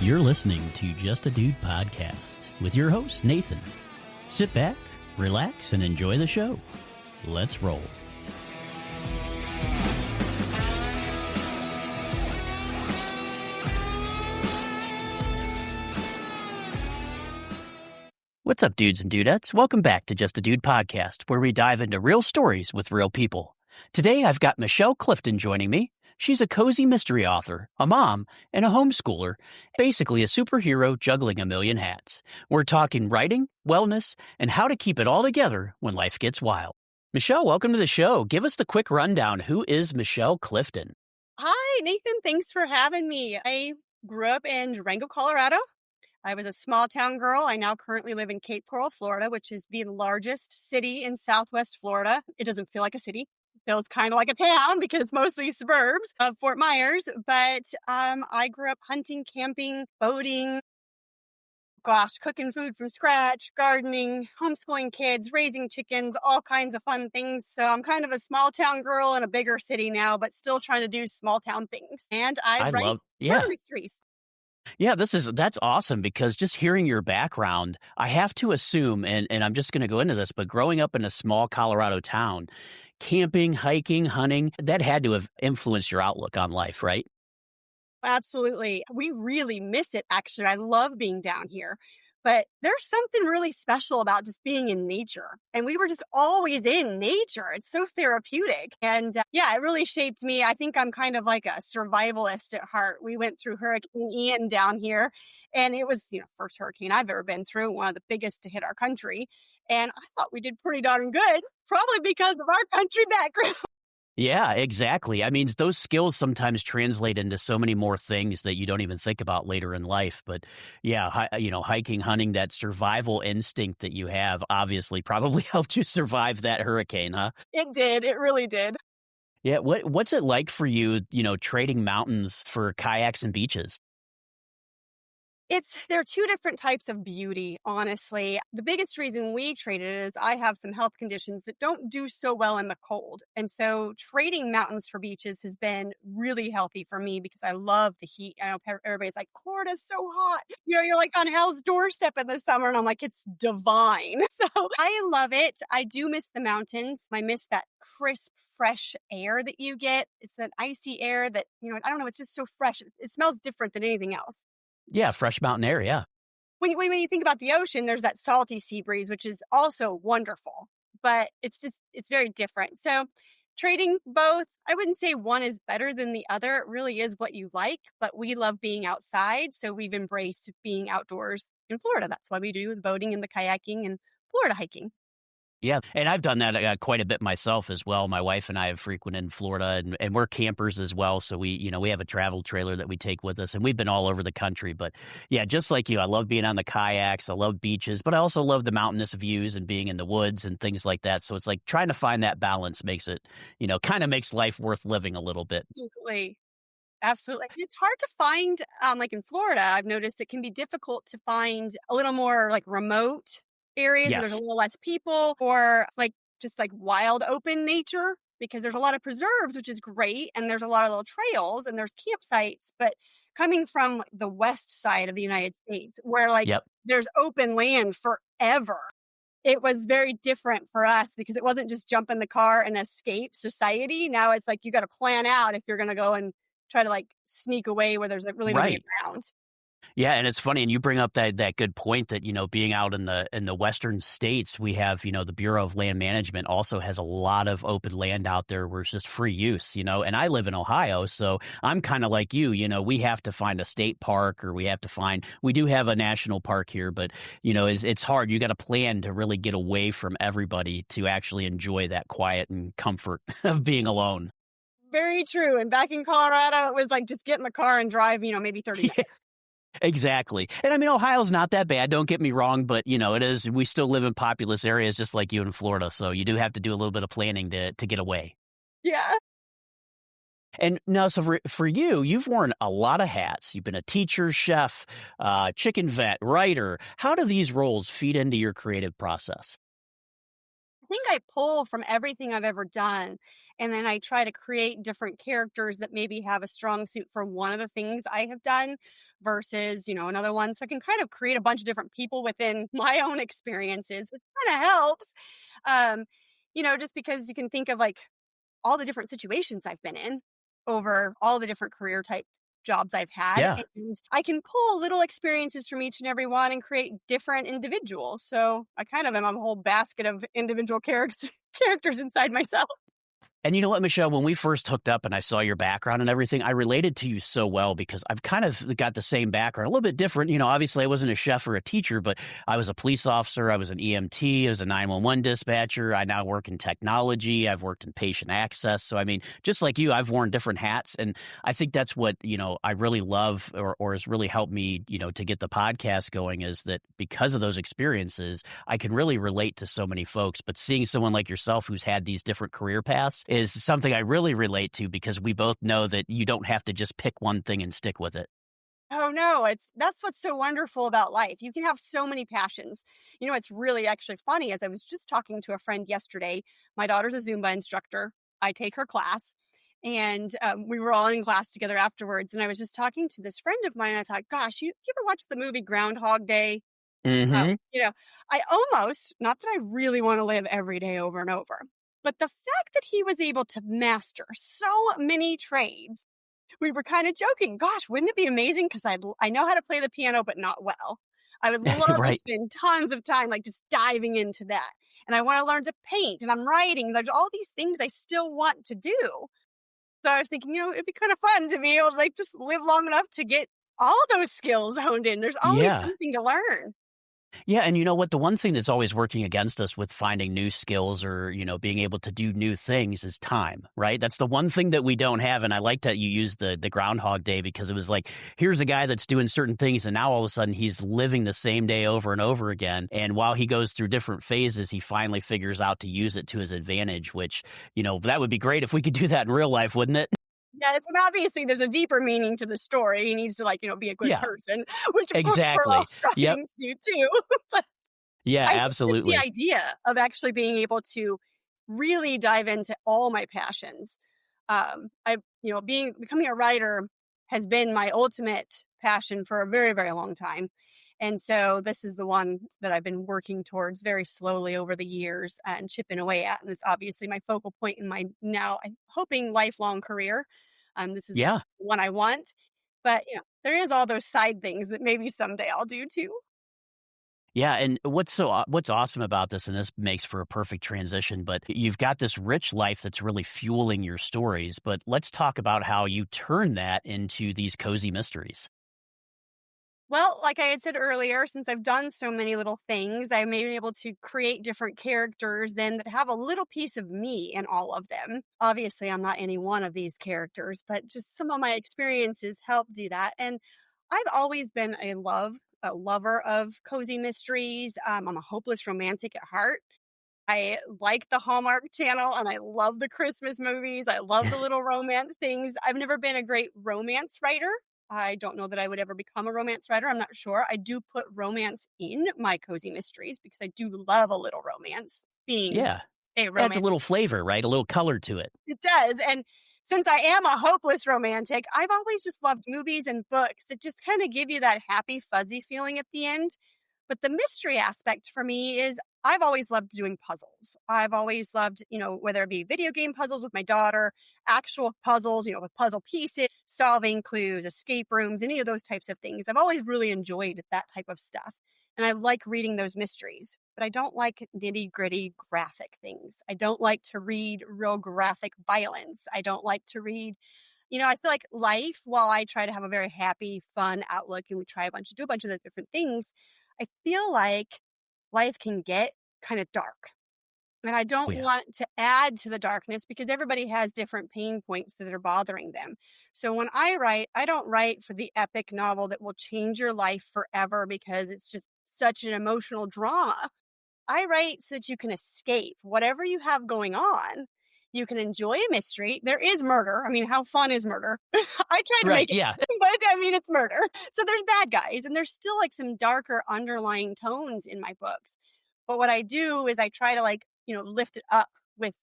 You're listening to Just a Dude podcast with your host, Nathan. Sit back, relax, and enjoy the show. Let's roll. What's up, dudes and dudettes? Welcome back to Just a Dude podcast, where we dive into real stories with real people. Today, I've got Michelle Clifton joining me. She's a cozy mystery author, a mom, and a homeschooler, basically a superhero juggling a million hats. We're talking writing, wellness, and how to keep it all together when life gets wild. Michelle, welcome to the show. Give us the quick rundown. Who is Michelle Clifton? Hi, Nathan. Thanks for having me. I grew up in Durango, Colorado. I was a small town girl. I now currently live in Cape Coral, Florida, which is the largest city in Southwest Florida. It doesn't feel like a city. It feels kind of like a town because it's mostly suburbs of Fort Myers. But I grew up hunting, camping, boating, cooking food from scratch, gardening, homeschooling kids, raising chickens, all kinds of fun things. So I'm kind of a small town girl in a bigger city now, but still trying to do small town things. And I write murder mysteries. Yeah, that's awesome because just hearing your background, I have to assume, and I'm just going to go into this, but growing up in a small Colorado town, camping, hiking, hunting, that had to have influenced your outlook on life, right? Absolutely. We really miss it, actually. I love being down here. But there's something really special about just being in nature. And we were just always in nature. It's so therapeutic. And it really shaped me. I think I'm kind of like a survivalist at heart. We went through Hurricane Ian down here. And it was, first hurricane I've ever been through, one of the biggest to hit our country. And I thought we did pretty darn good, probably because of our country background. Yeah, exactly. I mean, those skills sometimes translate into so many more things that you don't even think about later in life. But yeah, hiking, hunting, that survival instinct that you have obviously probably helped you survive that hurricane, huh? It did. It really did. Yeah. What's it like for you, trading mountains for kayaks and beaches? There are two different types of beauty, honestly. The biggest reason we traded is I have some health conditions that don't do so well in the cold. And so trading mountains for beaches has been really healthy for me because I love the heat. I know everybody's like, Florida's so hot. You're like on hell's doorstep in the summer. And I'm like, it's divine. So I love it. I do miss the mountains. I miss that crisp, fresh air that you get. It's an icy air that, I don't know, it's just so fresh. It smells different than anything else. Yeah, fresh mountain air, yeah. When you think about the ocean, there's that salty sea breeze, which is also wonderful, but it's very different. So trading both, I wouldn't say one is better than the other. It really is what you like, but we love being outside. So we've embraced being outdoors in Florida. That's why we do the boating and the kayaking and Florida hiking. Yeah, and I've done that quite a bit myself as well. My wife and I have frequented Florida, and we're campers as well. So we have a travel trailer that we take with us, and we've been all over the country. But yeah, just like you, I love being on the kayaks. I love beaches, but I also love the mountainous views and being in the woods and things like that. So it's like trying to find that balance makes it, kind of makes life worth living a little bit. Absolutely. It's hard to find, like in Florida, I've noticed it can be difficult to find a little more like remote areas where there's a little less people, or just wild open nature, because there's a lot of preserves, which is great, and there's a lot of little trails and there's campsites. But coming from the west side of the United States, where there's open land forever, it was very different for us because it wasn't just jump in the car and escape society. Now it's like you got to plan out if you're going to go and try to sneak away where there's really nobody around. Yeah, and it's funny, and you bring up that good point that, being out in the western states, we have, the Bureau of Land Management also has a lot of open land out there where it's just free use, and I live in Ohio, so I'm kind of like you, we have to find a state park, or we do have a national park here, but, it's hard. You got to plan to really get away from everybody to actually enjoy that quiet and comfort of being alone. Very true. And back in Colorado, it was just get in the car and drive, maybe 30 minutes. Exactly. And I mean, Ohio's not that bad. Don't get me wrong, but it is. We still live in populous areas just like you in Florida. So you do have to do a little bit of planning to get away. Yeah. And now, so for you, you've worn a lot of hats. You've been a teacher, chef, chicken vet, writer. How do these roles feed into your creative process? think I pull from everything I've ever done, and then I try to create different characters that maybe have a strong suit for one of the things I have done versus, another one. So I can kind of create a bunch of different people within my own experiences, which kind of helps. Um, just because you can think of like all the different situations I've been in over all the different career type jobs I've had. Yeah. And I can pull little experiences from each and every one and create different individuals. So I kind of am a whole basket of individual characters inside myself. And you know what, Michelle, when we first hooked up and I saw your background and everything, I related to you so well because I've kind of got the same background, a little bit different. Obviously I wasn't a chef or a teacher, but I was a police officer. I was an EMT. I was a 911 dispatcher. I now work in technology. I've worked in patient access. So, I mean, just like you, I've worn different hats. And I think that's what, I really love or has really helped me, to get the podcast going is that because of those experiences, I can really relate to so many folks. But seeing someone like yourself who's had these different career paths is something I really relate to because we both know that you don't have to just pick one thing and stick with it. Oh no, that's what's so wonderful about life. You can have so many passions. It's really actually funny as I was just talking to a friend yesterday. My daughter's a Zumba instructor. I take her class and we were all in class together afterwards. And I was just talking to this friend of mine. And I thought, gosh, you ever watched the movie Groundhog Day? Mm-hmm. I almost, not that I really want to live every day over and over, but the fact that he was able to master so many trades, we were kind of joking, gosh, wouldn't it be amazing? Because I know how to play the piano, but not well. I would love to spend tons of time like just diving into that. And I want to learn to paint and I'm writing. There's all these things I still want to do. So I was thinking, it'd be kind of fun to be able to like just live long enough to get all those skills honed in. There's always something to learn. Yeah, and you know what? The one thing that's always working against us with finding new skills or, being able to do new things is time, right? That's the one thing that we don't have. And I like that you used the Groundhog Day because it was like, here's a guy that's doing certain things and now all of a sudden he's living the same day over and over again. And while he goes through different phases, he finally figures out to use it to his advantage, which, that would be great if we could do that in real life, wouldn't it? Yes, and obviously there's a deeper meaning to the story. He needs to be a good person, which of course we're all striving to do too. But absolutely. The idea of actually being able to really dive into all my passions. Becoming a writer has been my ultimate passion for a very, very long time. And so this is the one that I've been working towards very slowly over the years and chipping away at. And it's obviously my focal point in my now, I'm hoping, lifelong career. This is the one I want. But, there is all those side things that maybe someday I'll do too. Yeah, and what's awesome about this, and this makes for a perfect transition, but you've got this rich life that's really fueling your stories. But let's talk about how you turn that into these cozy mysteries. Well, like I had said earlier, since I've done so many little things, I'm able to create different characters then that have a little piece of me in all of them. Obviously, I'm not any one of these characters, but just some of my experiences help do that. And I've always been a lover of cozy mysteries. I'm a hopeless romantic at heart. I like the Hallmark Channel and I love the Christmas movies. I love the little romance things. I've never been a great romance writer. I don't know that I would ever become a romance writer. I'm not sure. I do put romance in my cozy mysteries because I do love a little romance being a romance. Adds a little flavor, right? A little color to it. It does. And since I am a hopeless romantic, I've always just loved movies and books that just kind of give you that happy, fuzzy feeling at the end. But the mystery aspect for me is I've always loved doing puzzles. I've always loved, whether it be video game puzzles with my daughter, actual puzzles, with puzzle pieces, solving clues, escape rooms, any of those types of things. I've always really enjoyed that type of stuff. And I like reading those mysteries, but I don't like nitty gritty graphic things. I don't like to read real graphic violence. I don't like to read, I feel like life, while I try to have a very happy, fun outlook and we do a bunch of those different things, I feel like life can get kind of dark. And I don't want to add to the darkness because everybody has different pain points that are bothering them. So when I write, I don't write for the epic novel that will change your life forever because it's just such an emotional drama. I write so that you can escape whatever you have going on. You can enjoy a mystery. There is murder. I mean, how fun is murder? I try to make it, but it's murder. So there's bad guys and there's still like some darker underlying tones in my books. But what I do is I try to lift it up with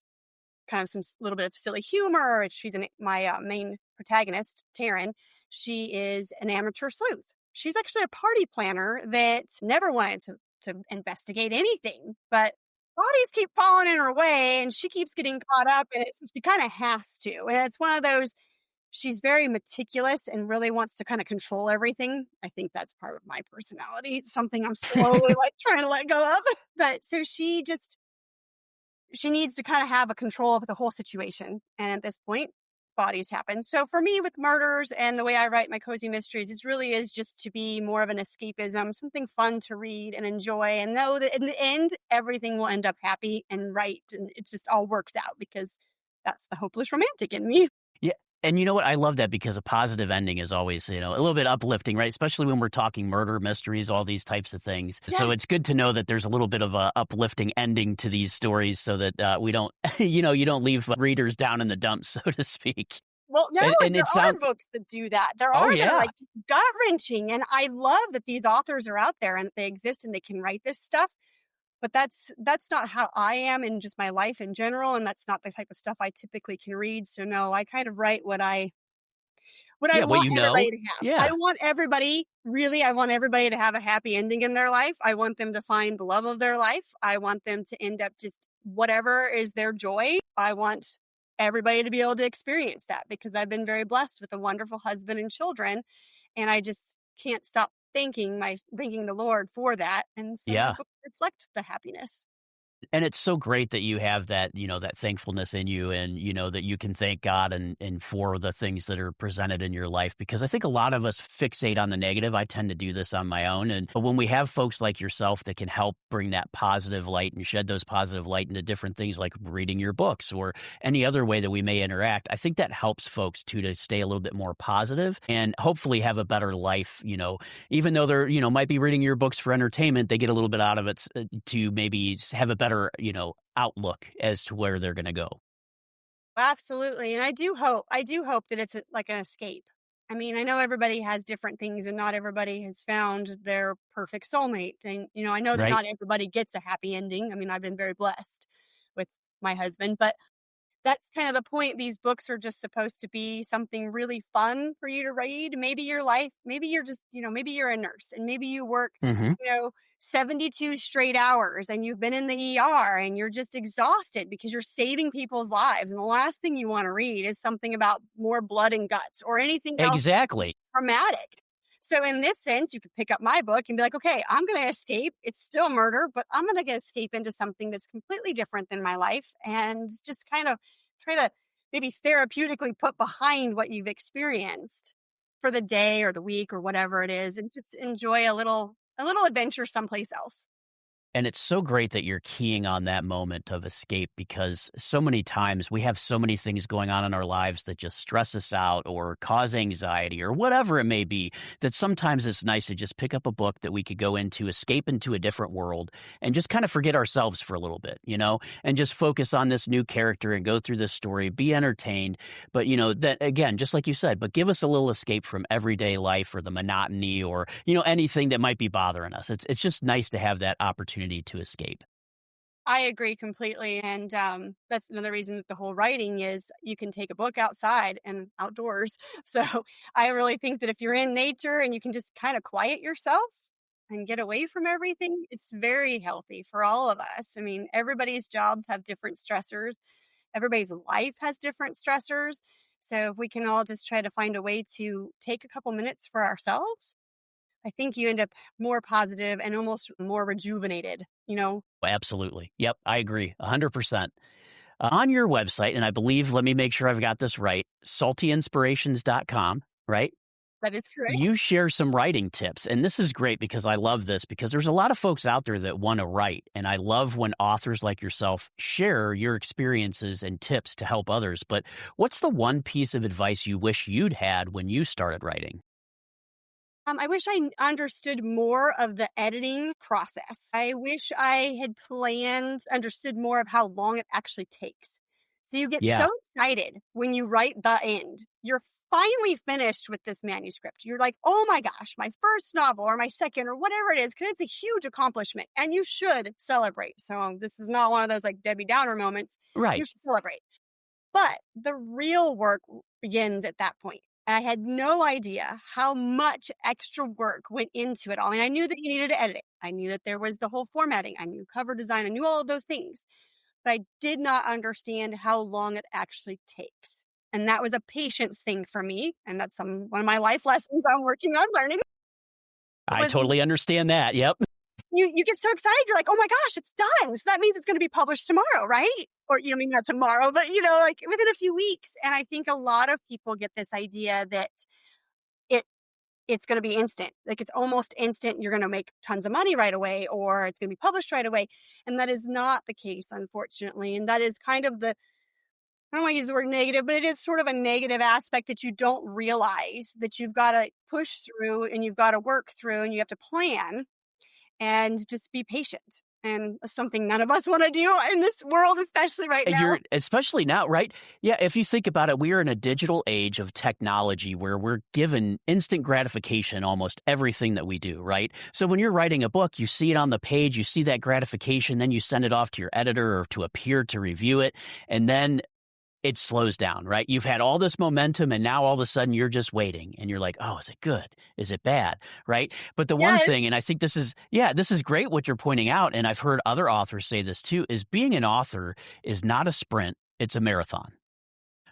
kind of some little bit of silly humor. She's my main protagonist, Taryn. She is an amateur sleuth. She's actually a party planner that never wanted to investigate anything, but bodies keep falling in her way and she keeps getting caught up in it. So she kind of has to. And it's one of those, she's very meticulous and really wants to kind of control everything. I think that's part of my personality. It's something I'm slowly like trying to let go of. But so she needs to kind of have a control of the whole situation. And at this point, bodies happen. So for me with murders and the way I write my cozy mysteries, it really is just to be more of an escapism, something fun to read and enjoy, and know that in the end, everything will end up happy and right. And it just all works out because that's the hopeless romantic in me. Yeah. And you know what? I love that because a positive ending is always, a little bit uplifting, right? Especially when we're talking murder mysteries, all these types of things. Yeah. So it's good to know that there's a little bit of a uplifting ending to these stories so that we don't, you don't leave readers down in the dumps, so to speak. Well, no, and there are books that do that. There are that are like just gut-wrenching. And I love that these authors are out there and they exist and they can write this stuff. But that's not how I am in just my life in general, and that's not the type of stuff I typically can read. So no, I kind of write what I want everybody to have. Yeah. I want everybody to have a happy ending in their life. I want them to find the love of their life. I want them to end up just whatever is their joy. I want everybody to be able to experience that because I've been very blessed with a wonderful husband and children, and I just can't stop thanking the Lord for that. And so the book reflects the happiness. And it's so great that you have that, that thankfulness in you and, that you can thank God and for the things that are presented in your life, because I think a lot of us fixate on the negative. I tend to do this on my own. But when we have folks like yourself that can help bring that positive light and shed those positive light into different things like reading your books or any other way that we may interact, I think that helps folks too to stay a little bit more positive and hopefully have a better life. Even though they're, might be reading your books for entertainment, they get a little bit out of it to maybe have a better outlook as to where they're going to go. Absolutely. And I do hope that it's like an escape. I mean, I know everybody has different things and not everybody has found their perfect soulmate. And, I know that not everybody gets a happy ending. I mean, I've been very blessed with my husband, but that's kind of the point. These books are just supposed to be something really fun for you to read. Maybe your life, maybe you're just, maybe you're a nurse and maybe you work, 72 straight hours and you've been in the ER and you're just exhausted because you're saving people's lives. And the last thing you want to read is something about more blood and guts or anything else traumatic. So in this sense, you could pick up my book and be like, okay, I'm going to escape. It's still murder, but I'm going to escape into something that's completely different than my life and just kind of try to maybe therapeutically put behind what you've experienced for the day or the week or whatever it is and just enjoy a little adventure someplace else. And it's so great that you're keying on that moment of escape because so many times we have so many things going on in our lives that just stress us out or cause anxiety or whatever it may be, that sometimes it's nice to just pick up a book that we could go into, escape into a different world and just kind of forget ourselves for a little bit, and just focus on this new character and go through this story, be entertained. But, that again, just like you said, but give us a little escape from everyday life or the monotony or, anything that might be bothering us. It's just nice to have that opportunity to escape. I agree completely. And that's another reason that the whole writing is you can take a book outside and outdoors. So I really think that if you're in nature and you can just kind of quiet yourself and get away from everything, it's very healthy for all of us. I mean, everybody's jobs have different stressors. Everybody's life has different stressors. So if we can all just try to find a way to take a couple minutes for ourselves, I think you end up more positive and almost more rejuvenated, Absolutely. Yep, I agree 100%. On your website, and I believe, let me make sure I've got this right, saltyinspirations.com, right? That is correct. You share some writing tips, and this is great because I love this because there's a lot of folks out there that want to write, and I love when authors like yourself share your experiences and tips to help others. But what's the one piece of advice you wish you'd had when you started writing? I wish I understood more of the editing process. I wish I had understood more of how long it actually takes. So you get so excited when you write the end. You're finally finished with this manuscript, you're like, oh my gosh, my first novel or my second or whatever it is, because it's a huge accomplishment and you should celebrate. So this is not one of those like Debbie Downer moments. Right. You should celebrate. But the real work begins at that point. And I had no idea how much extra work went into it all. I mean, I knew that you needed to edit it. I knew that there was the whole formatting. I knew cover design. I knew all of those things. But I did not understand how long it actually takes. And that was a patience thing for me. And that's one of my life lessons I'm working on learning. I totally understand that. Yep. You get so excited. You're like, oh my gosh, it's done. So that means it's going to be published tomorrow, right? Or, maybe not tomorrow, but, like within a few weeks. And I think a lot of people get this idea that it's going to be instant. Like it's almost instant. You're going to make tons of money right away, or it's going to be published right away. And that is not the case, unfortunately. And that is kind of I don't want to use the word negative, but it is sort of a negative aspect that you don't realize that you've got to push through and you've got to work through and you have to plan and just be patient. And something none of us want to do in this world, especially right now. Especially now, right? Yeah, if you think about it, we are in a digital age of technology where we're given instant gratification almost everything that we do, right? So when you're writing a book, you see it on the page, you see that gratification, then you send it off to your editor or to a peer to review it, and then it slows down, right? You've had all this momentum and now all of a sudden you're just waiting and you're like, oh, is it good? Is it bad? Right? But the one thing, and I think this is great what you're pointing out. And I've heard other authors say this too, is being an author is not a sprint. It's a marathon,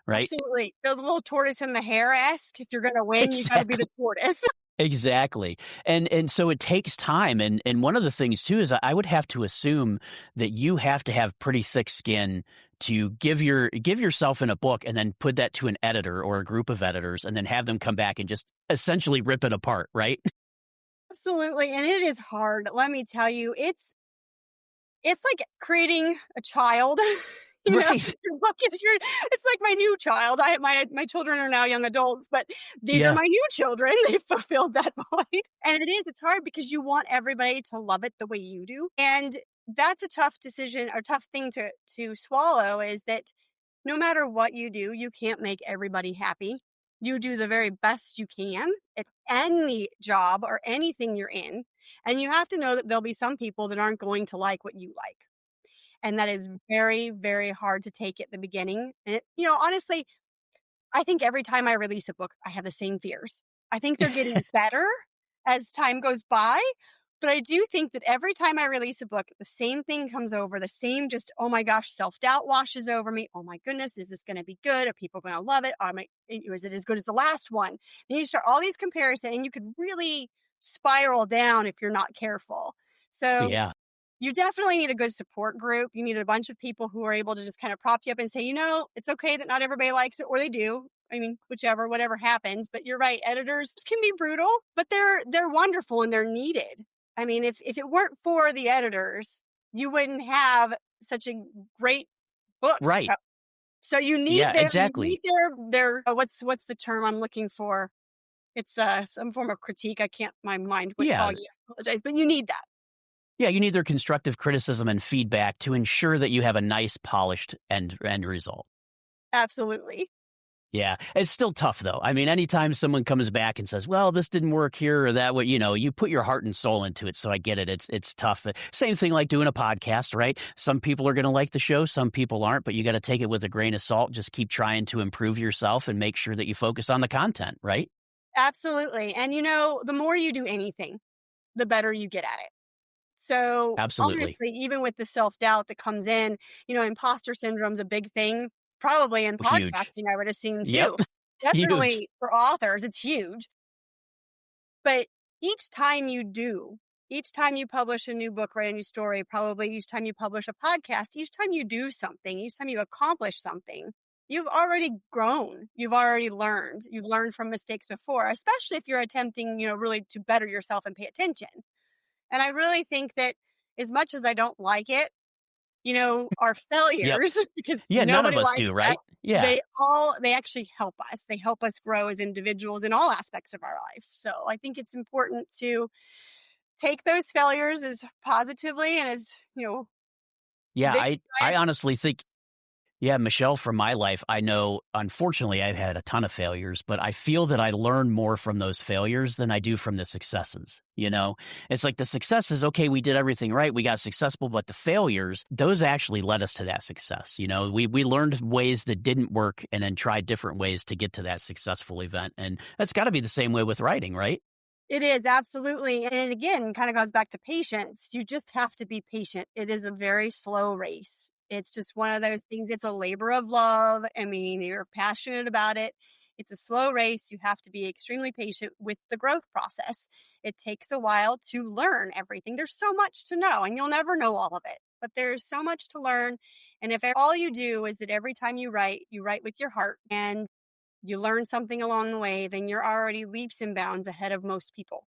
right? Absolutely. The little tortoise and the hare-esque. If you're going to win, you got to be the tortoise. Exactly. And so it takes time. And one of the things too is I would have to assume that you have to have pretty thick skin to give yourself in a book and then put that to an editor or a group of editors and then have them come back and just essentially rip it apart, right? Absolutely. And it is hard. Let me tell you, it's like creating a child. Right. Your book is it's like my new child. My children are now young adults, but these are my new children. They fulfilled that void. And it's hard because you want everybody to love it the way you do. And that's a tough decision or tough thing to swallow, is that no matter what you do, you can't make everybody happy. You do the very best you can at any job or anything you're in. And you have to know that there'll be some people that aren't going to like what you like. And that is very, very hard to take at the beginning. And, honestly, I think every time I release a book, I have the same fears. I think they're getting better as time goes by. But I do think that every time I release a book, the same thing comes over, the same just, oh my gosh, self-doubt washes over me. Oh my goodness, is this going to be good? Are people going to love it? Is it as good as the last one? Then you start all these comparisons and you could really spiral down if you're not careful. So yeah. You definitely need a good support group. You need a bunch of people who are able to just kind of prop you up and say, it's okay that not everybody likes it, or they do. I mean, whatever happens. But you're right, editors can be brutal, but they're wonderful and they're needed. I mean, if it weren't for the editors, you wouldn't have such a great book. Right. So you need exactly. their what's the term I'm looking for? It's some form of critique. My mind would call you. I apologize, but you need that. Yeah, you need their constructive criticism and feedback to ensure that you have a nice, polished end result. Absolutely. Yeah, it's still tough, though. I mean, anytime someone comes back and says, well, this didn't work here or that way, you put your heart and soul into it. So I get it. It's tough. Same thing like doing a podcast, right? Some people are going to like the show. Some people aren't, but you got to take it with a grain of salt. Just keep trying to improve yourself and make sure that you focus on the content, right? Absolutely. And, the more you do anything, the better you get at it. So absolutely. Honestly, even with the self-doubt that comes in, imposter syndrome is a big thing, probably in podcasting, I would assume too. Yep. Definitely huge. For authors, it's huge. But each time you publish a new book, write a new story, probably each time you publish a podcast, each time you do something, each time you accomplish something, you've already grown. You've already learned. You've learned from mistakes before, especially if you're attempting, really to better yourself and pay attention. And I really think that as much as I don't like it, our failures, because none of us do, right? Yeah. They actually help us. They help us grow as individuals in all aspects of our life. So I think it's important to take those failures as positively and as, Yeah, I honestly think Yeah, Michelle, from my life, I know, unfortunately, I've had a ton of failures, but I feel that I learn more from those failures than I do from the successes. You know, it's like the successes, okay, we did everything right, we got successful, but the failures, those actually led us to that success. You know, we learned ways that didn't work and then tried different ways to get to that successful event. And that's got to be the same way with writing, right? It is, absolutely. And it again kind of goes back to patience. You just have to be patient. It is a very slow race. It's just one of those things. It's a labor of love. I mean, you're passionate about it. It's a slow race. You have to be extremely patient with the growth process. It takes a while to learn everything. There's so much to know, and you'll never know all of it, but there's so much to learn. And if all you do is that every time you write with your heart and you learn something along the way, then you're already leaps and bounds ahead of most people.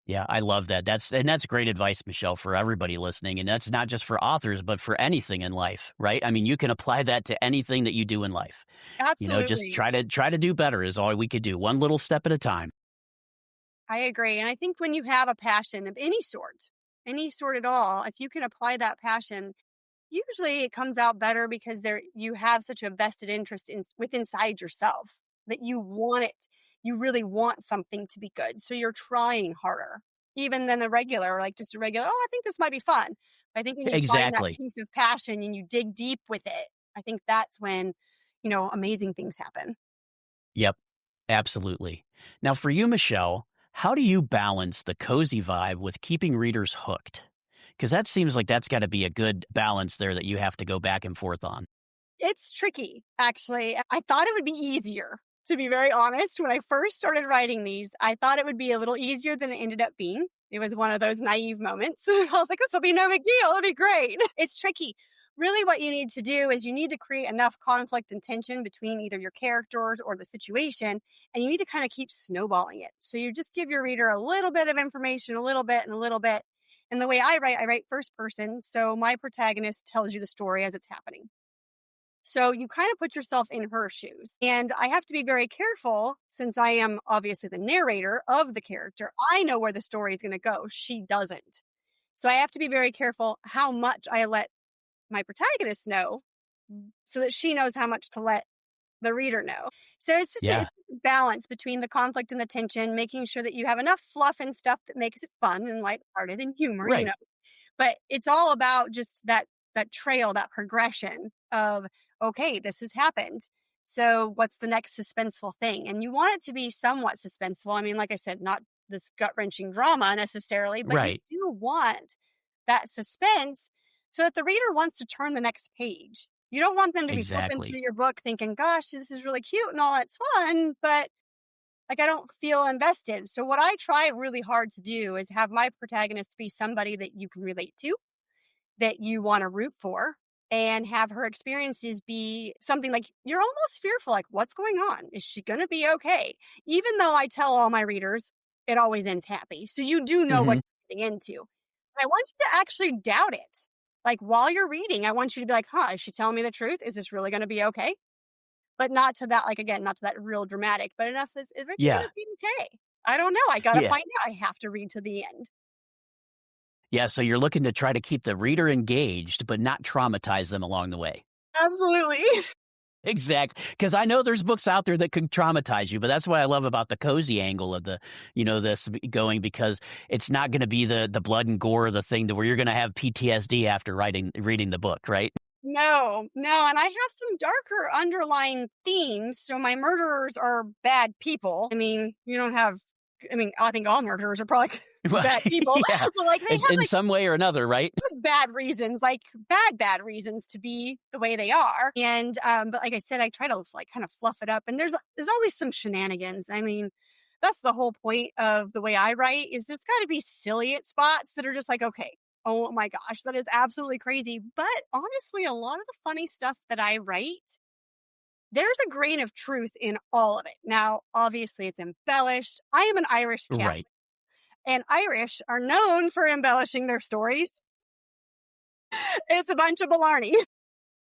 Yeah, I love that. That's great advice, Michelle, for everybody listening. And that's not just for authors, but for anything in life, right? I mean, you can apply that to anything that you do in life. You know, just Absolutely. try to do better is all we could do, one little step at a time. I agree. And I think when you have a passion of any sort at all, if you can apply that passion, usually it comes out better because you have such a vested interest inside yourself that you want it. You really want something to be good. So you're trying harder, even than the regular, like just a regular, oh, I think this might be fun. I think when you find that Exactly. piece of passion and you dig deep with it, I think that's when, amazing things happen. Yep, absolutely. Now, for you, Michelle, how do you balance the cozy vibe with keeping readers hooked? Because that seems like that's got to be a good balance there that you have to go back and forth on. It's tricky, actually. I thought it would be easier, to be very honest. When I first started writing these, I thought it would be a little easier than it ended up being. It was one of those naive moments. I was like, this will be no big deal. It'll be great. It's tricky. Really, what you need to do is you need to create enough conflict and tension between either your characters or the situation, and you need to kind of keep snowballing it. So you just give your reader a little bit of information, a little bit and a little bit. And the way I write first person. So my protagonist tells you the story as it's happening. So you kind of put yourself in her shoes. And I have to be very careful since I am obviously the narrator of the character. I know where the story is going to go. She doesn't. So I have to be very careful how much I let my protagonist know so that she knows how much to let the reader know. So it's just Yeah, it's a balance between the conflict and the tension, making sure that you have enough fluff and stuff that makes it fun and lighthearted and humor, right. but it's all about just that trail, that progression of, okay, this has happened. So what's the next suspenseful thing? And you want it to be somewhat suspenseful. I mean, like I said, not this gut-wrenching drama necessarily, but you Right. do want that suspense so that the reader wants to turn the next page. You don't want them to be flipping through Exactly. your book thinking, gosh, this is really cute and all that's fun, but like I don't feel invested. So what I try really hard to do is have my protagonist be somebody that you can relate to, that you want to root for, and have her experiences be something like you're almost fearful, like, what's going on? Is she going to be okay? Even though I tell all my readers it always ends happy. So you do know what Mhm. you're getting into. I want you to actually doubt it. Like while you're reading, I want you to be like, huh, is she telling me the truth? Is this really going to be okay? But not to that, like, again, not to that real dramatic, but enough that is it going Yeah. to be okay? I don't know. I got to Yeah. find out. I have to read to the end. Yeah, so you're looking to try to keep the reader engaged, but not traumatize them along the way. Absolutely. Exact, because I know there's books out there that could traumatize you, but that's what I love about the cozy angle of this going because it's not gonna be the blood and gore, the thing that where you're gonna have PTSD after reading the book, right? No, no, and I have some darker underlying themes. So my murderers are bad people. I mean, I think all murderers are probably Well, bad people, yeah, but like they it's have in like some way or another, right? bad reasons, like bad reasons to be the way they are. And but like I said, I try to like kind of fluff it up. And there's always some shenanigans. I mean, that's the whole point of the way I write is there's got to be silly at spots that are just like, okay, oh my gosh, that is absolutely crazy. But honestly, a lot of the funny stuff that I write, there's a grain of truth in all of it. Now, obviously, it's embellished. I am an Irish Catholic, Right. and Irish are known for embellishing their stories. It's a bunch of malarkey.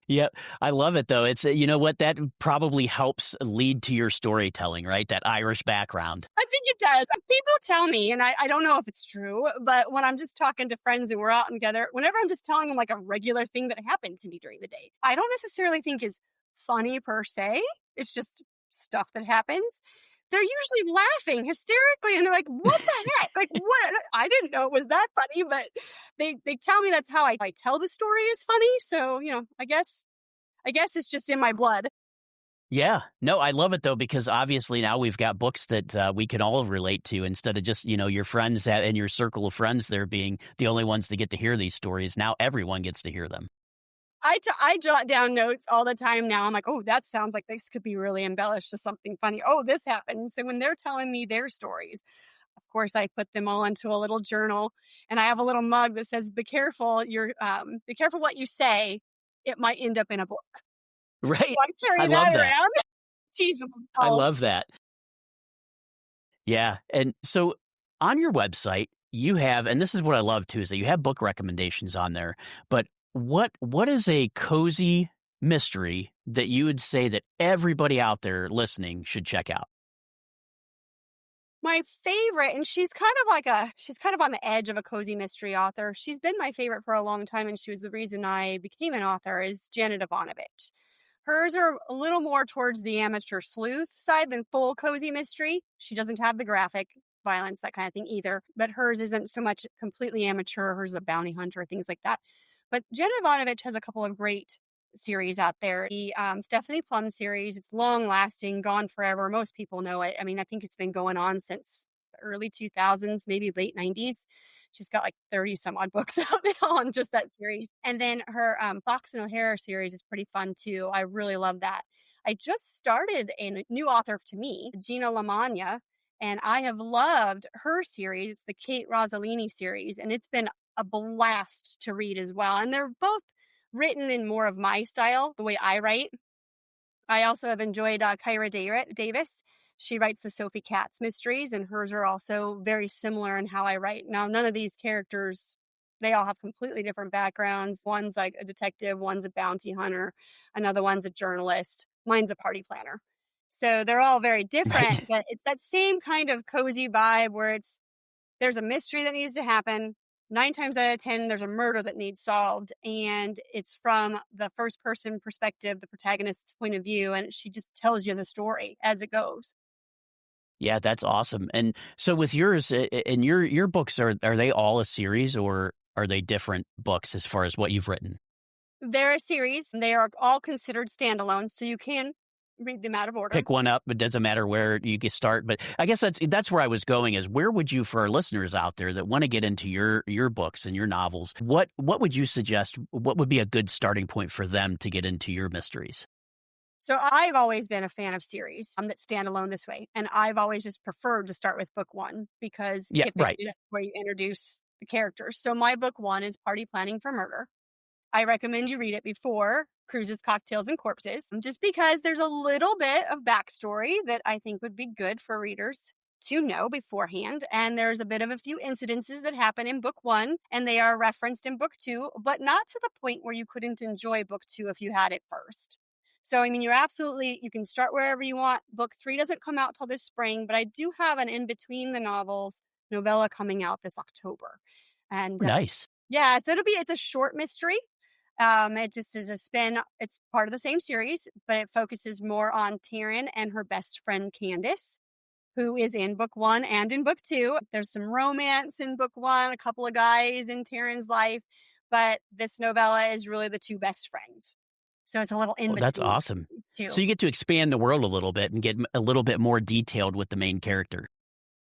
Yep. I love it though. It's, you know what, that probably helps lead to your storytelling, right? That Irish background. I think it does. People tell me, and I don't know if it's true, but when I'm just talking to friends and we're out together, whenever I'm just telling them like a regular thing that happened to me during the day, I don't necessarily think is funny per se. It's just stuff that happens. They're usually laughing hysterically and they're like, what the heck? Like, what? I didn't know it was that funny, but they tell me that's how I tell the story is funny. So, I guess it's just in my blood. Yeah. No, I love it though, because obviously now we've got books that we can all relate to instead of just, your friends and your circle of friends there being the only ones that get to hear these stories. Now everyone gets to hear them. I jot down notes all the time now. I'm like, oh, that sounds like this could be really embellished to something funny. Oh, this happened. So when they're telling me their stories, of course, I put them all into a little journal, and I have a little mug that says, "Be careful, be careful what you say. It might end up in a book." Right. So I carry I love that that. around. Tease them. I love that. Yeah. And so on your website, you have, and this is what I love too, is that you have book recommendations on there. But what is a cozy mystery that you would say that everybody out there listening should check out? My favorite, and she's kind of on the edge of a cozy mystery author. She's been my favorite for a long time, and she was the reason I became an author, is Janet Ivanovich. Hers are a little more towards the amateur sleuth side than full cozy mystery. She doesn't have the graphic violence, that kind of thing either, but hers isn't so much completely amateur. Hers is a bounty hunter, things like that. But Janet Ivanovich has a couple of great series out there. The Stephanie Plum series, it's long lasting, gone forever. Most people know it. I mean, I think it's been going on since the early 2000s, maybe late 90s. She's got like 30 some odd books out now on just that series. And then her Fox and O'Hara series is pretty fun too. I really love that. I just started a new author to me, Gina Lamagna, and I have loved her series. It's the Kate Rossellini series, and it's been a blast to read as well. And they're both written in more of my style, the way I write. I also have enjoyed Kyra Davis. She writes the Sophie Katz mysteries, and hers are also very similar in how I write. Now, none of these characters, they all have completely different backgrounds. One's like a detective, one's a bounty hunter, another one's a journalist, mine's a party planner. So they're all very different, but it's that same kind of cozy vibe where there's a mystery that needs to happen. 9 times out of 10, there's a murder that needs solved, and it's from the first person perspective, the protagonist's point of view, and she just tells you the story as it goes. Yeah, that's awesome. And so with yours, and your books, are they all a series, or are they different books as far as what you've written? They're a series. They are all considered standalone, so you can read them out of order. Pick one up. It doesn't matter where you can start. But I guess that's where I was going, is where would you, for our listeners out there that want to get into your books and your novels, what would you suggest? What would be a good starting point for them to get into your mysteries? So I've always been a fan of series that stand alone this way. And I've always just preferred to start with book one because typically that's where you introduce the characters. So my book one is Party Planning for Murder. I recommend you read it before Cruises, Cocktails, and Corpses, just because there's a little bit of backstory that I think would be good for readers to know beforehand. And there's a bit of a few incidences that happen in book one, and they are referenced in book two, but not to the point where you couldn't enjoy book two if you had it first. So, I mean, you can start wherever you want. Book three doesn't come out till this spring, but I do have an in between the novels novella coming out this October. And nice. Yeah, so it's a short mystery. It just is a spin. It's part of the same series, but it focuses more on Taryn and her best friend Candace, who is in book one and in book two. There's some romance in book one, a couple of guys in Taryn's life, but this novella is really the two best friends. So it's a little in between. That's awesome. Too. So you get to expand the world a little bit and get a little bit more detailed with the main character.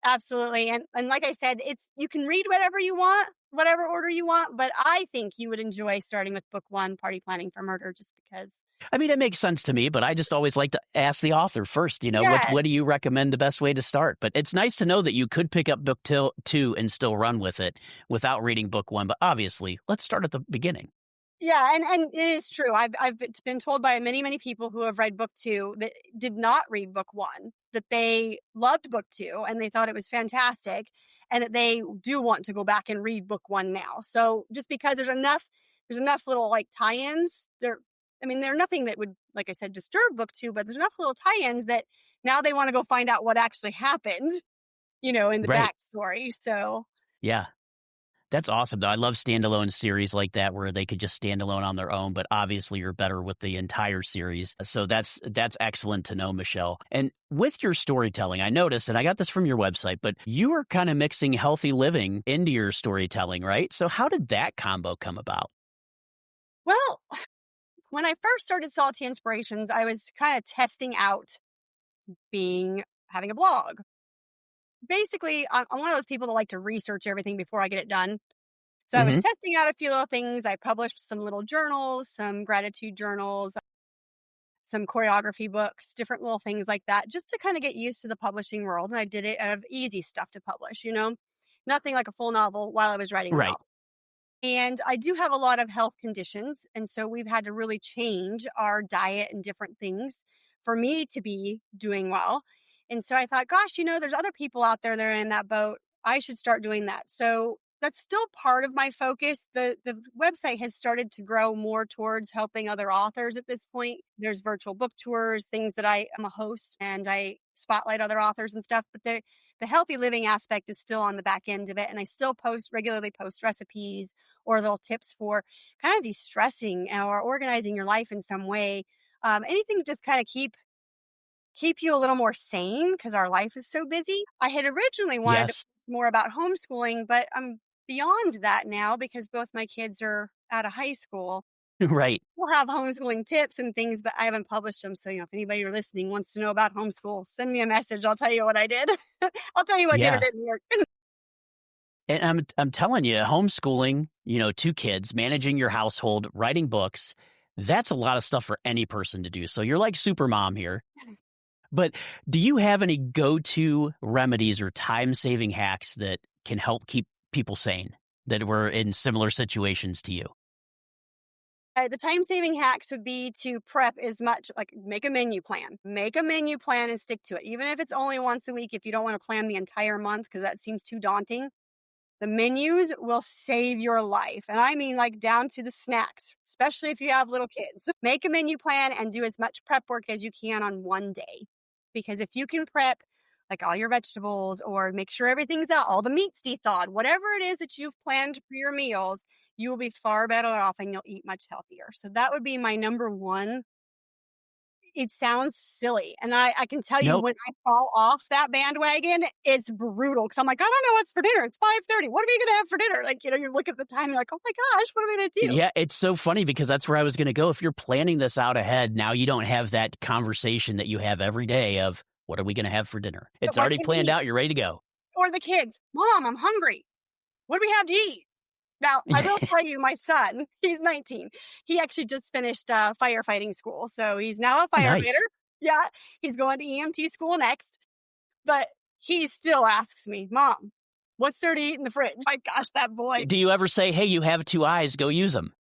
Absolutely. And like I said, you can read whatever you want, whatever order you want, but I think you would enjoy starting with book one, Party Planning for Murder, just because. I mean, it makes sense to me, but I just always like to ask the author first, what do you recommend the best way to start? But it's nice to know that you could pick up book two and still run with it without reading book one. But obviously, let's start at the beginning. Yeah, and it is true. I've been told by many, many people who have read book two that did not read book one, that they loved book two and they thought it was fantastic, and that they do want to go back and read book one now. So just because there's enough little like tie-ins, I mean, they're nothing that would, like I said, disturb BookTube, but there's enough little tie-ins that now they want to go find out what actually happened, in the Right. backstory. So Yeah. That's awesome, though. I love standalone series like that where they could just stand alone on their own, but obviously you're better with the entire series. So that's excellent to know, Michelle. And with your storytelling, I noticed, and I got this from your website, but you are kind of mixing healthy living into your storytelling, right? So how did that combo come about? well, when I first started Salty Inspirations, I was kind of testing out having a blog. Basically, I'm one of those people that like to research everything before I get it done. So I was Hmm. testing out a few little things. I published some little journals, some gratitude journals, some choreography books, different little things like that, just to kind of get used to the publishing world. And I did it out of easy stuff to publish, nothing like a full novel while I was writing the Right. novel. And I do have a lot of health conditions. And so we've had to really change our diet and different things for me to be doing well. And so I thought, gosh, there's other people out there that are in that boat. I should start doing that. So that's still part of my focus. The website has started to grow more towards helping other authors at this point. There's virtual book tours, things that I am a host and I spotlight other authors and stuff. But the healthy living aspect is still on the back end of it. And I still regularly post recipes or little tips for kind of de-stressing or organizing your life in some way. Anything to just kind of keep you a little more sane because our life is so busy. I had originally wanted to Yes. more about homeschooling, but I'm beyond that now because both my kids are out of high school. Right. We'll have homeschooling tips and things, but I haven't published them. So, if anybody listening wants to know about homeschool, send me a message. I'll tell you what I did. I'll tell you what did or Yeah. didn't work. And I'm telling you, homeschooling, two kids, managing your household, writing books, that's a lot of stuff for any person to do. So you're like super mom here. But do you have any go-to remedies or time-saving hacks that can help keep people sane that were in similar situations to you? The time saving hacks would be to prep as much, like make a menu plan. Make a menu plan and stick to it. Even if it's only once a week, if you don't want to plan the entire month because that seems too daunting. The menus will save your life. And I mean, like down to the snacks, especially if you have little kids. Make a menu plan and do as much prep work as you can on one day. Because if you can prep like all your vegetables or make sure everything's out, all the meat's de-thawed, whatever it is that you've planned for your meals, you will be far better off and you'll eat much healthier. So that would be my number one. It sounds silly. And I can tell you Nope. when I fall off that bandwagon, it's brutal. Cause I'm like, I don't know what's for dinner. It's 5:30. What are we going to have for dinner? Like, you look at the time, you're like, oh my gosh, what am I going to do? Yeah, it's so funny because that's where I was going to go. If you're planning this out ahead, now you don't have that conversation that you have every day of what are we going to have for dinner? It's What already can we planned eat? out. You're ready to go. Or the kids, Mom, I'm hungry. What do we have to eat? Now, I will tell you, my son, he's 19. He actually just finished firefighting school. So he's now a firefighter. Nice. Yeah, he's going to EMT school next. But he still asks me, Mom, what's there to eat in the fridge? My gosh, that boy. Do you ever say, hey, you have two eyes, go use them?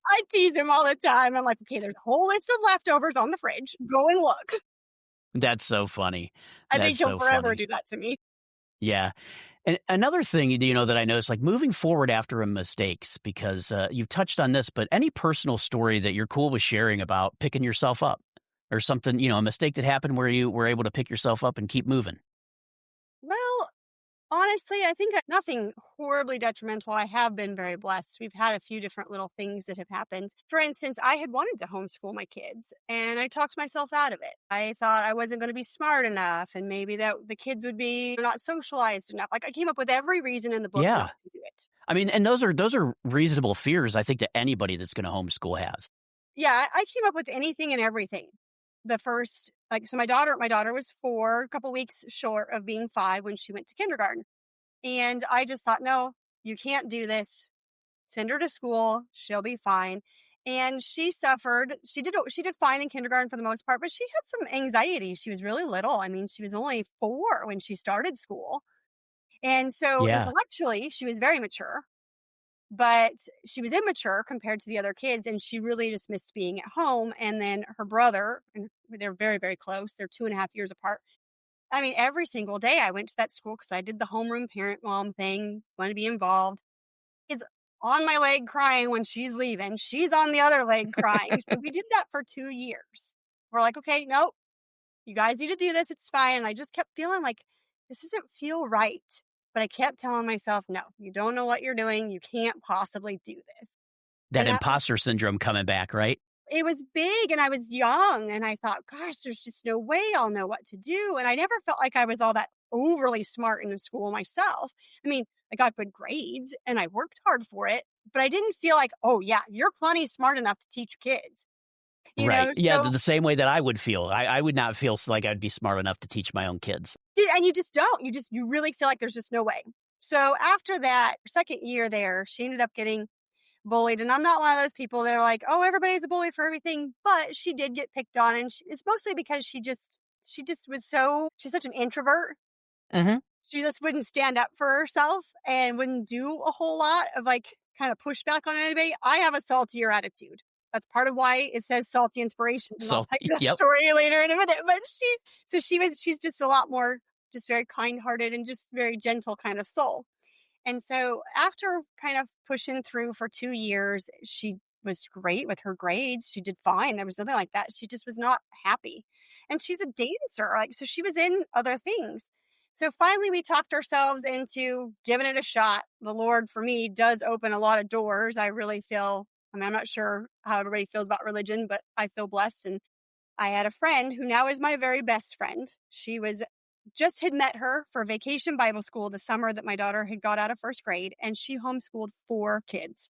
I tease him all the time. I'm like, okay, there's a whole list of leftovers on the fridge. Go and look. That's so funny. I That's think he'll so forever funny. do that to me. Yeah. And another thing, that I noticed, like moving forward after mistakes, because you've touched on this, but any personal story that you're cool with sharing about picking yourself up or something, a mistake that happened where you were able to pick yourself up and keep moving. Well, honestly, I think nothing horribly detrimental. I have been very blessed. We've had a few different little things that have happened. For instance, I had wanted to homeschool my kids and I talked myself out of it. I thought I wasn't going to be smart enough and maybe that the kids would be not socialized enough. Like I came up with every reason in the book Yeah. not to do it. I mean, and those are reasonable fears, I think, that anybody that's going to homeschool has. Yeah, I came up with anything and everything. The first, so my daughter was 4, a couple weeks short of being 5 when she went to kindergarten. And I just thought, no, you can't do this. Send her to school. She'll be fine. And she suffered. She did fine in kindergarten for the most part, but she had some anxiety. She was really little. I mean, she was only 4 when she started school. And so Yeah. intellectually, she was very mature, but she was immature compared to the other kids. And she really just missed being at home. And then her brother, and they're very, very close. They're 2.5 years apart. I mean, every single day I went to that school because I did the homeroom parent mom thing, wanted to be involved. Is on my leg crying when she's leaving. She's on the other leg crying. So we did that for 2 years. We're like, okay, nope, you guys need to do this. It's fine. And I just kept feeling like this doesn't feel right. But I kept telling myself, no, you don't know what you're doing. You can't possibly do this. That And that was, imposter syndrome coming back, right? it was big, and I was young, and I thought, gosh, there's just no way I'll know what to do. And I never felt like I was all that overly smart in school myself. I mean, I got good grades and I worked hard for it, but I didn't feel like, oh yeah, you're plenty smart enough to teach kids. Right. Yeah, So the same way that I would feel. I would not feel like I'd be smart enough to teach my own kids. yeah, and you just don't. You really feel like there's just no way. So after that second year there, she ended up getting bullied. And I'm not one of those people that are like, oh, everybody's a bully for everything. But she did get picked on. And it's mostly because she just was she's such an introvert. Mm-hmm. She just wouldn't stand up for herself and wouldn't do a whole lot of like kind of pushback on anybody. I have a saltier attitude. That's part of why it says salty inspiration. And I'll tell you that story later in a minute. But she's just a lot more, just very kind-hearted and just very gentle kind of soul. And so after kind of pushing through for 2 years, she was great with her grades. She did fine. There was nothing like that. She just was not happy. And she's a dancer. So she was in other things. So finally we talked ourselves into giving it a shot. The Lord, for me, does open a lot of doors. I really feel, I'm not sure how everybody feels about religion, but I feel blessed. And I had a friend who now is my very best friend. She had met her for vacation Bible school the summer that my daughter had got out of first grade, and she homeschooled 4 kids.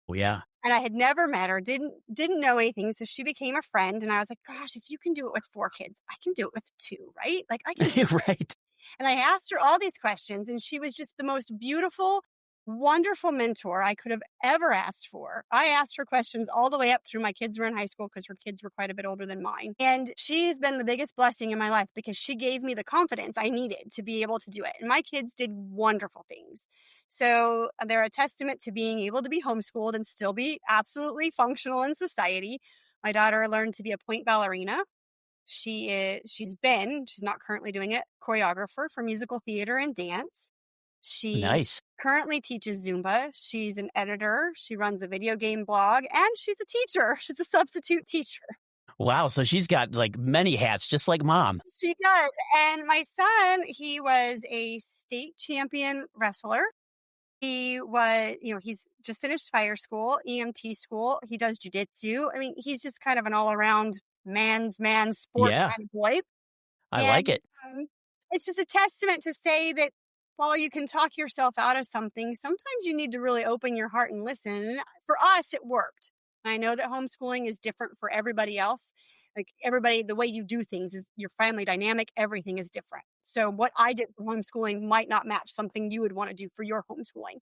Oh, yeah. And I had never met her, didn't know anything. So she became a friend. And I was like, gosh, if you can do it with 4 kids, I can do it with 2, right? Like I can do it. Right. And I asked her all these questions, and she was just the most beautiful, wonderful mentor I could have ever asked for. I asked her questions all the way up through my kids were in high school because her kids were quite a bit older than mine. And she's been the biggest blessing in my life because she gave me the confidence I needed to be able to do it. And my kids did wonderful things. So they're a testament to being able to be homeschooled and still be absolutely functional in society. My daughter learned to be a point ballerina. She's not currently doing it, choreographer for musical theater and dance. She Nice. currently teaches Zumba. She's an editor. She runs a video game blog, and she's a teacher. She's a substitute teacher. Wow. So she's got like many hats, just like mom. She does. And my son, he was a state champion wrestler. He was, he's just finished fire school, EMT school. He does jujitsu. I mean, he's just kind of an all-around man's man sport Yeah. kind of boy. I like it. It's just a testament to say that while you can talk yourself out of something, sometimes you need to really open your heart and listen. And for us, it worked. I know that homeschooling is different for everybody else. Like everybody, the way you do things is your family dynamic, everything is different. So what I did for homeschooling might not match something you would want to do for your homeschooling.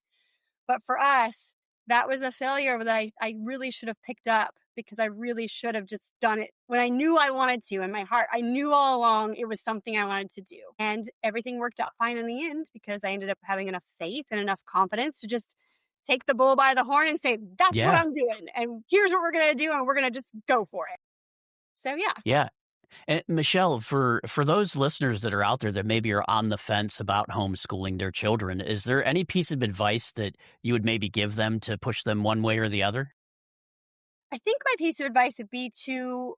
But for us, that was a failure that I really should have picked up because I really should have just done it when I knew I wanted to in my heart. I knew all along it was something I wanted to do. And everything worked out fine in the end because I ended up having enough faith and enough confidence to just take the bull by the horn and say, that's what I'm doing. And here's what we're going to do. And we're going to just go for it. So, yeah. Yeah. And Michelle, for those listeners that are out there that maybe are on the fence about homeschooling their children, is there any piece of advice that you would maybe give them to push them one way or the other? I think my piece of advice would be to,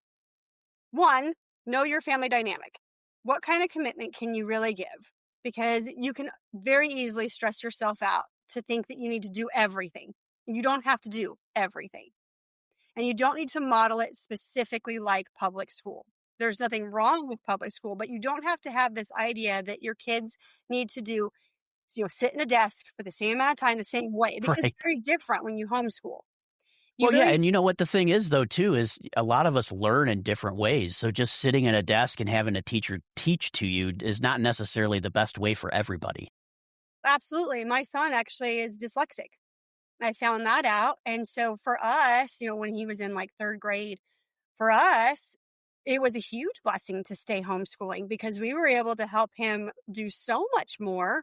1, know your family dynamic. What kind of commitment can you really give? Because you can very easily stress yourself out to think that you need to do everything. You don't have to do everything. And you don't need to model it specifically like public school. There's nothing wrong with public school, but you don't have to have this idea that your kids need to do, sit in a desk for the same amount of time, the same way. Because It's very different when you homeschool. And you know what the thing is, though, too, is a lot of us learn in different ways. So just sitting at a desk and having a teacher teach to you is not necessarily the best way for everybody. Absolutely. My son actually is dyslexic. I found that out. And so for us, when he was in like 3rd grade, for us, it was a huge blessing to stay homeschooling because we were able to help him do so much more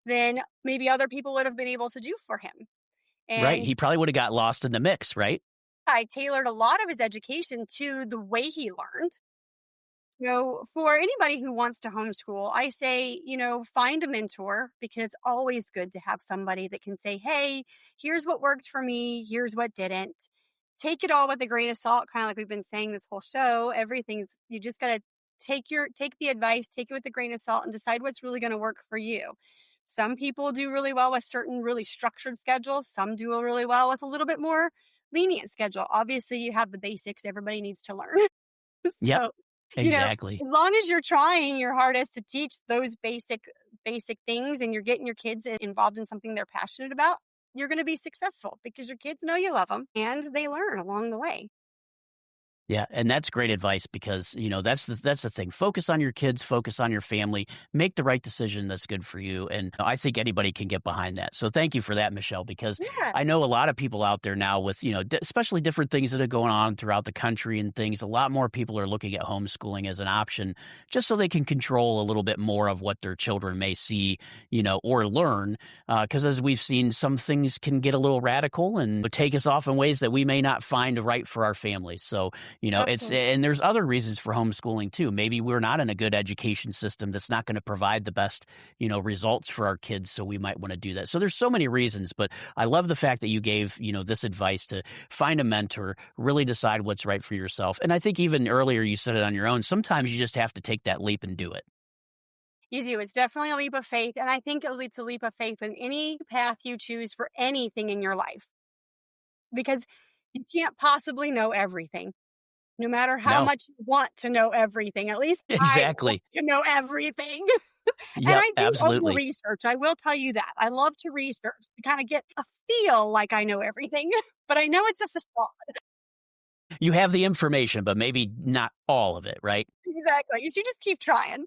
than maybe other people would have been able to do for him. And right. He probably would have got lost in the mix, right? I tailored a lot of his education to the way he learned. So, for anybody who wants to homeschool, I say, find a mentor because it's always good to have somebody that can say, hey, here's what worked for me, here's what didn't. Take it all with a grain of salt, kind of like we've been saying this whole show. Everything's, you just got to take the advice, take it with a grain of salt, and decide what's really going to work for you. Some people do really well with certain really structured schedules. Some do really well with a little bit more lenient schedule. Obviously, you have the basics everybody needs to learn. Yep, So, exactly. as long as you're trying your hardest to teach those basic things and you're getting your kids involved in something they're passionate about, you're going to be successful because your kids know you love them and they learn along the way. Yeah, and that's great advice because, that's the thing. Focus on your kids, focus on your family, make the right decision that's good for you, and I think anybody can get behind that. So thank you for that, Michelle, because Yeah. I know a lot of people out there now with, especially different things that are going on throughout the country and things. A lot more people are looking at homeschooling as an option just so they can control a little bit more of what their children may see, or learn. Because as we've seen, some things can get a little radical and take us off in ways that we may not find right for our families. So, Absolutely. and there's other reasons for homeschooling too. Maybe we're not in a good education system that's not going to provide the best, results for our kids. So we might want to do that. So there's so many reasons, but I love the fact that you gave, this advice to find a mentor, really decide what's right for yourself. And I think even earlier you said it on your own. Sometimes you just have to take that leap and do it. You do. It's definitely a leap of faith. And I think it's a leap of faith in any path you choose for anything in your life because you can't possibly know everything. No matter how No, much you want to know everything, at least I want exactly. to know everything. And Yep, I do over absolutely. research. I will tell you that. I love to research to kind of get a feel like I know everything, but I know it's a facade. You have the information, but maybe not all of it, right? Exactly. You just keep trying.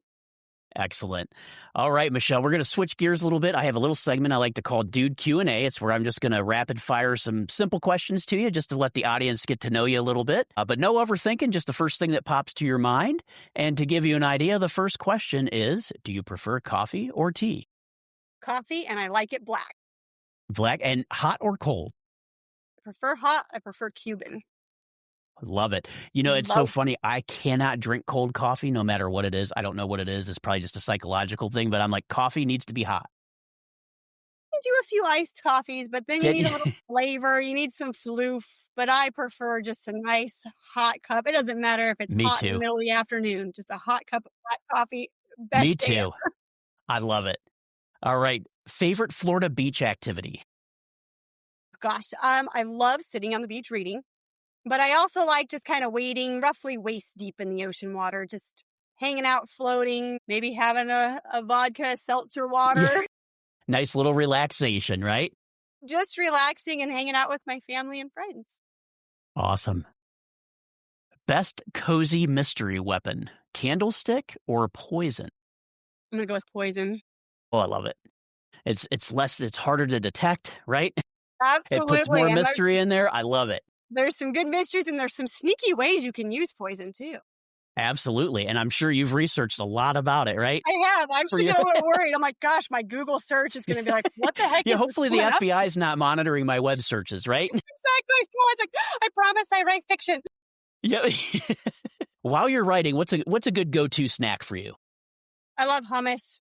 Excellent. All right, Michelle, we're going to switch gears a little bit. I have a little segment I like to call Dude Q&A. It's where I'm just going to rapid fire some simple questions to you just to let the audience get to know you a little bit. But no overthinking, just the first thing that pops to your mind. And to give you an idea, the first question is, do you prefer coffee or tea? Coffee, and I like it black. Black and hot or cold? I prefer hot. I prefer Cuban. Love it. It's so Love funny. I cannot drink cold coffee no matter what it is. I don't know what it is. It's probably just a psychological thing, but I'm like, coffee needs to be hot. do a few iced coffees, but then you need a little flavor. You need some floof, but I prefer just a nice hot cup. It doesn't matter if it's Me hot in the too. middle of the afternoon, just a hot cup of hot coffee. Me Best day too. ever. I love it. All right. Favorite Florida beach activity? Gosh, I love sitting on the beach reading, but I also like just kind of wading roughly waist deep in the ocean water, just hanging out, floating, maybe having a vodka seltzer Yeah. water, Nice little relaxation, right? just relaxing and hanging out with my family and friends. Awesome. Best cozy mystery weapon, candlestick or poison? I'm going to go with poison. Oh, I love it. It's harder to detect, right? It puts Absolutely. more And mystery in there. I love it. there's some good mysteries and there's some sneaky ways you can use poison too. Absolutely. And I'm sure you've researched a lot about it, right? I have. I'm For just you. a little worried. I'm like, gosh, my Google search is going to be like, what the heck Yeah, is this hopefully the coming up? FBI is not monitoring my web searches, right? Exactly. Oh, it's like, I promise I write fiction. Yeah. While you're writing, what's a good go-to snack for you? I love hummus.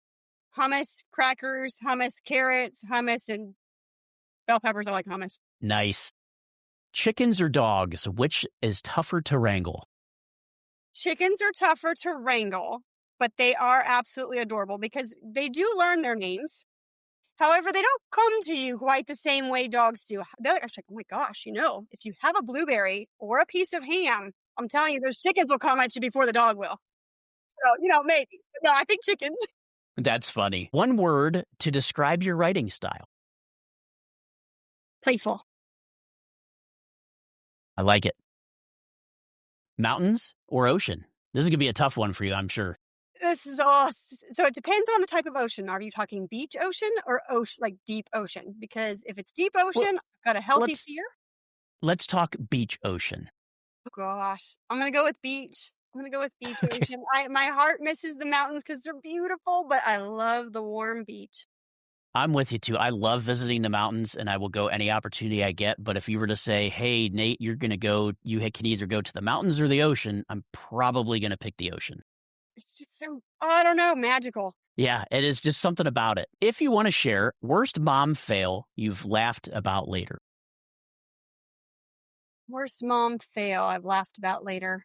Hummus, crackers, hummus, carrots, hummus, and bell peppers. I like hummus. Nice. Chickens or dogs, which is tougher to wrangle? Chickens are tougher to wrangle, but they are absolutely adorable because they do learn their names. However, they don't come to you quite the same way dogs do. They're actually like, oh my gosh, if you have a blueberry or a piece of ham, I'm telling you, those chickens will come at you before the dog will. So, maybe. But no, I think chickens. That's funny. One word to describe your writing style. Playful. I like it. Mountains or ocean? This is going to be a tough one for you, I'm sure. This is all. So it depends on the type of ocean. Are you talking beach ocean or ocean, like deep ocean? Because if it's deep ocean, Well, I've got a healthy let's fear. let's talk beach ocean. Oh, gosh, I'm gonna go with beach. I'm gonna go with beach Okay. ocean. My heart misses the mountains because they're beautiful, but I love the warm beach. I'm with you too. I love visiting the mountains and I will go any opportunity I get. But if you were to say, hey, Nate, you're going to go, can either go to the mountains or the ocean, I'm probably going to pick the ocean. It's just so, I don't know, magical. Yeah, it is just something about it. If you want to share, worst mom fail you've laughed about later. Worst mom fail I've laughed about later.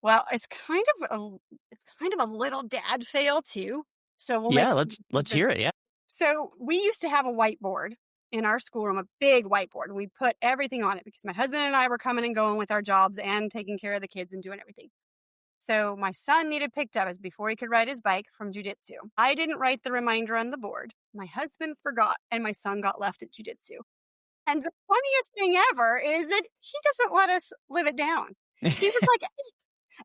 Well, it's kind of a little dad fail too. So we'll make Yeah, let's hear it. Yeah. So we used to have a whiteboard in our schoolroom, a big whiteboard. We put everything on it because my husband and I were coming and going with our jobs and taking care of the kids and doing everything. So my son needed picked up before he could ride his bike from jujitsu. I didn't write the reminder on the board. My husband forgot, and my son got left at jujitsu. And the funniest thing ever is that he doesn't let us live it down. He was like,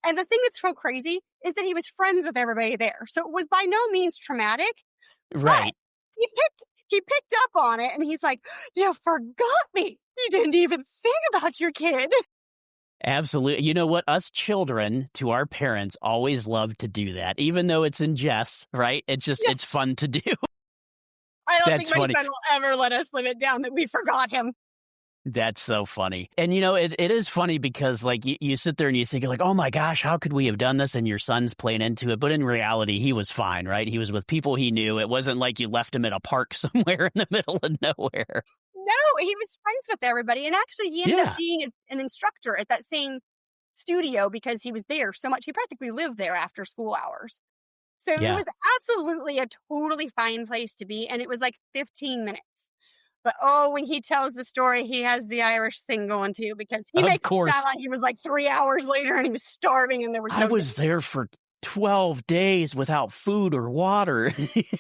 and the thing that's so crazy is that he was friends with everybody there. So it was by no means traumatic. Right. He picked up on it, and he's like, "You forgot me. You didn't even think about your kid." Absolutely. You know what? Us children to our parents always love to do that, even though it's in jest, right? It's just, it's fun to do. I don't think my son will ever let us live it down that we forgot him. That's so funny. And, you know, it is funny because, like, you sit there and you think, like, oh, my gosh, how could we have done this? And your son's playing into it. But in reality, he was fine, right? He was with people he knew. It wasn't like you left him at a park somewhere in the middle of nowhere. No, he was friends with everybody. And actually, he ended up being an instructor at that same studio because he was there so much. He practically lived there after school hours. So it was absolutely a totally fine place to be. And it was like 15 minutes. But when he tells the story, he has the Irish thing going too, because he makes it sound like he was like 3 hours later and he was starving and there was no. I was there for 12 days without food or water,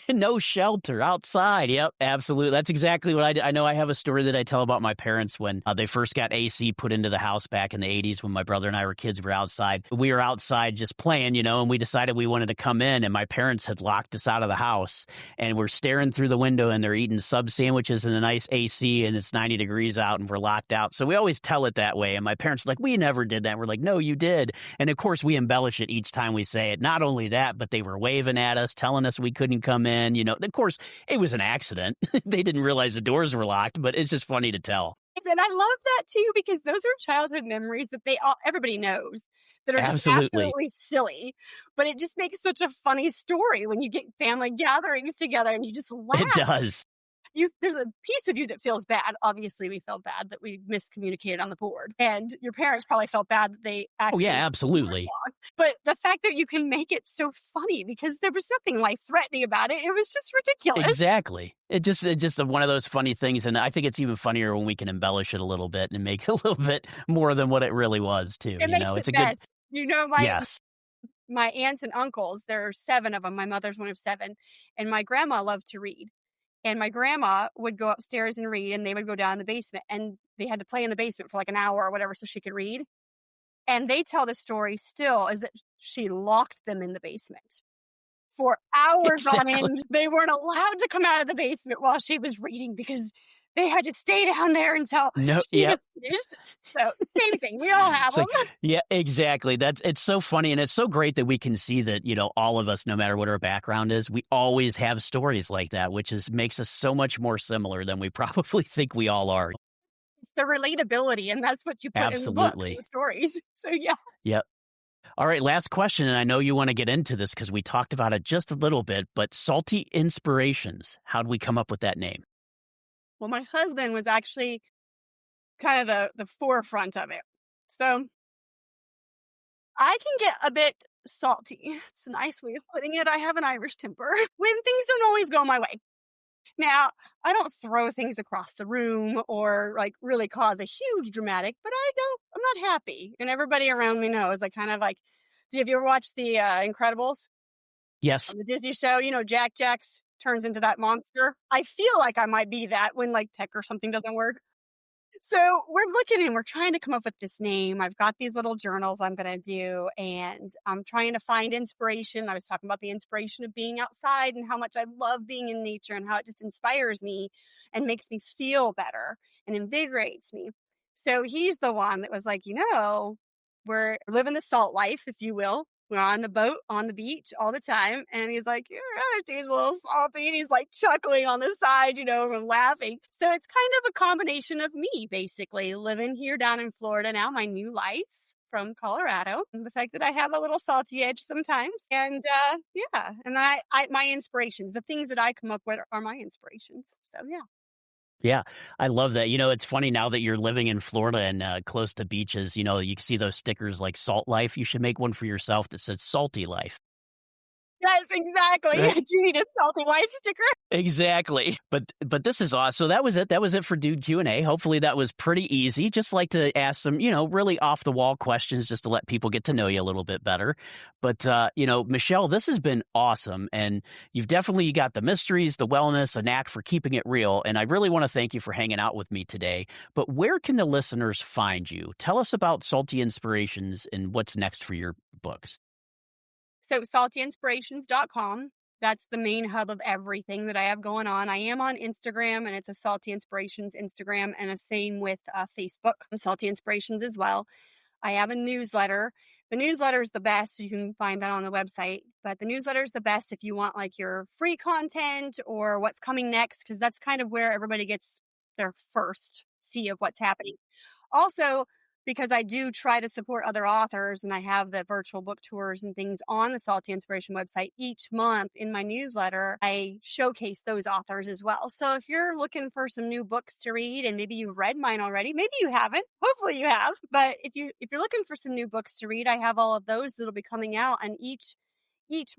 no shelter outside. Yep, absolutely. That's exactly what I did. I know I have a story that I tell about my parents when they first got AC put into the house back in the 80s when my brother and I were kids. We were outside. We were outside just playing, you know, and we decided we wanted to come in, and my parents had locked us out of the house, and we're staring through the window and they're eating sub sandwiches in the nice AC, and it's 90 degrees out and we're locked out. So we always tell it that way. And my parents are like, we never did that. And we're like, no, you did. And of course we embellish it each time we say it. Not only that, but they were waving at us, telling us we couldn't come in. You know, of course, it was an accident. They didn't realize the doors were locked, but it's just funny to tell. And I love that too, because those are childhood memories that everybody knows that are just absolutely silly. But it just makes such a funny story when you get family gatherings together and you just laugh. It does. There's a piece of you that feels bad. Obviously, we felt bad that we miscommunicated on the board. And your parents probably felt bad that they actually... Oh, yeah, absolutely. But the fact that you can make it so funny, because there was nothing life-threatening about it. It was just ridiculous. Exactly. It's just one of those funny things. And I think it's even funnier when we can embellish it a little bit and make it a little bit more than what it really was, too. It makes it best. You know, my aunts and uncles, there are 7 of them. My mother's one of 7. And my grandma loved to read. And my grandma would go upstairs and read, and they would go down in the basement, and they had to play in the basement for like an hour or whatever so she could read. And they tell the story still is that she locked them in the basement for hours on end. They weren't allowed to come out of the basement while she was reading because they had to stay down there until she was finished. So same thing. We all have them. Yeah, exactly. It's so funny, and it's so great that we can see that, you know, all of us, no matter what our background is, we always have stories like that, which makes us so much more similar than we probably think we all are. It's the relatability, and that's what you put in the books, the stories. So yeah. Yep. All right, last question, and I know you want to get into this because we talked about it just a little bit, but Salty Inspirations. How did we come up with that name? Well, my husband was actually kind of the forefront of it. So I can get a bit salty. It's a nice way of putting it. I have an Irish temper when things don't always go my way. Now, I don't throw things across the room or like really cause a huge dramatic, but I'm not happy. And everybody around me knows. I kind of like, have you ever watched The Incredibles? Yes. On the Disney show, you know, Jax turns into that monster. I feel like I might be that when like tech or something doesn't work. So we're looking and we're trying to come up with this name. I've got these little journals I'm going to do, and I'm trying to find inspiration. I was talking about the inspiration of being outside and how much I love being in nature and how it just inspires me and makes me feel better and invigorates me. So he's the one that was like, you know, we're living the salt life, if you will. We're on the boat, on the beach all the time. And he's like, your attitude's a little salty. And he's like chuckling on the side, you know, and laughing. So it's kind of a combination of me, basically, living here down in Florida now, my new life, from Colorado. And the fact that I have a little salty edge sometimes. And yeah, and my inspirations, the things that I come up with are my inspirations. So yeah. Yeah, I love that. It's funny now that you're living in Florida and close to beaches, you can see those stickers like Salt Life. You should make one for yourself that says Salty Life. Yes, exactly. Right? Do you need a salty life sticker? Exactly. But this is awesome. So that was it. That was it for Dude Q&A. Hopefully that was pretty easy. Just like to ask some, really off the wall questions just to let people get to know you a little bit better. But, Michelle, this has been awesome. And you've definitely got the mysteries, the wellness, a knack for keeping it real. And I really want to thank you for hanging out with me today. But where can the listeners find you? Tell us about Salty Inspirations and what's next for your books. So saltyinspirations.com. That's the main hub of everything that I have going on. I am on Instagram, and it's a Salty Inspirations Instagram, and the same with Facebook, Salty Inspirations as well. I have a newsletter. The newsletter is the best. You can find that on the website, but the newsletter is the best if you want like your free content or what's coming next, because that's kind of where everybody gets their first see of what's happening. Also, because I do try to support other authors and I have the virtual book tours and things on the Salty Inspiration website each month in my newsletter, I showcase those authors as well. So if you're looking for some new books to read, and maybe you've read mine already, maybe you haven't, hopefully you have, but if you're looking for some new books to read, I have all of those that'll be coming out, and each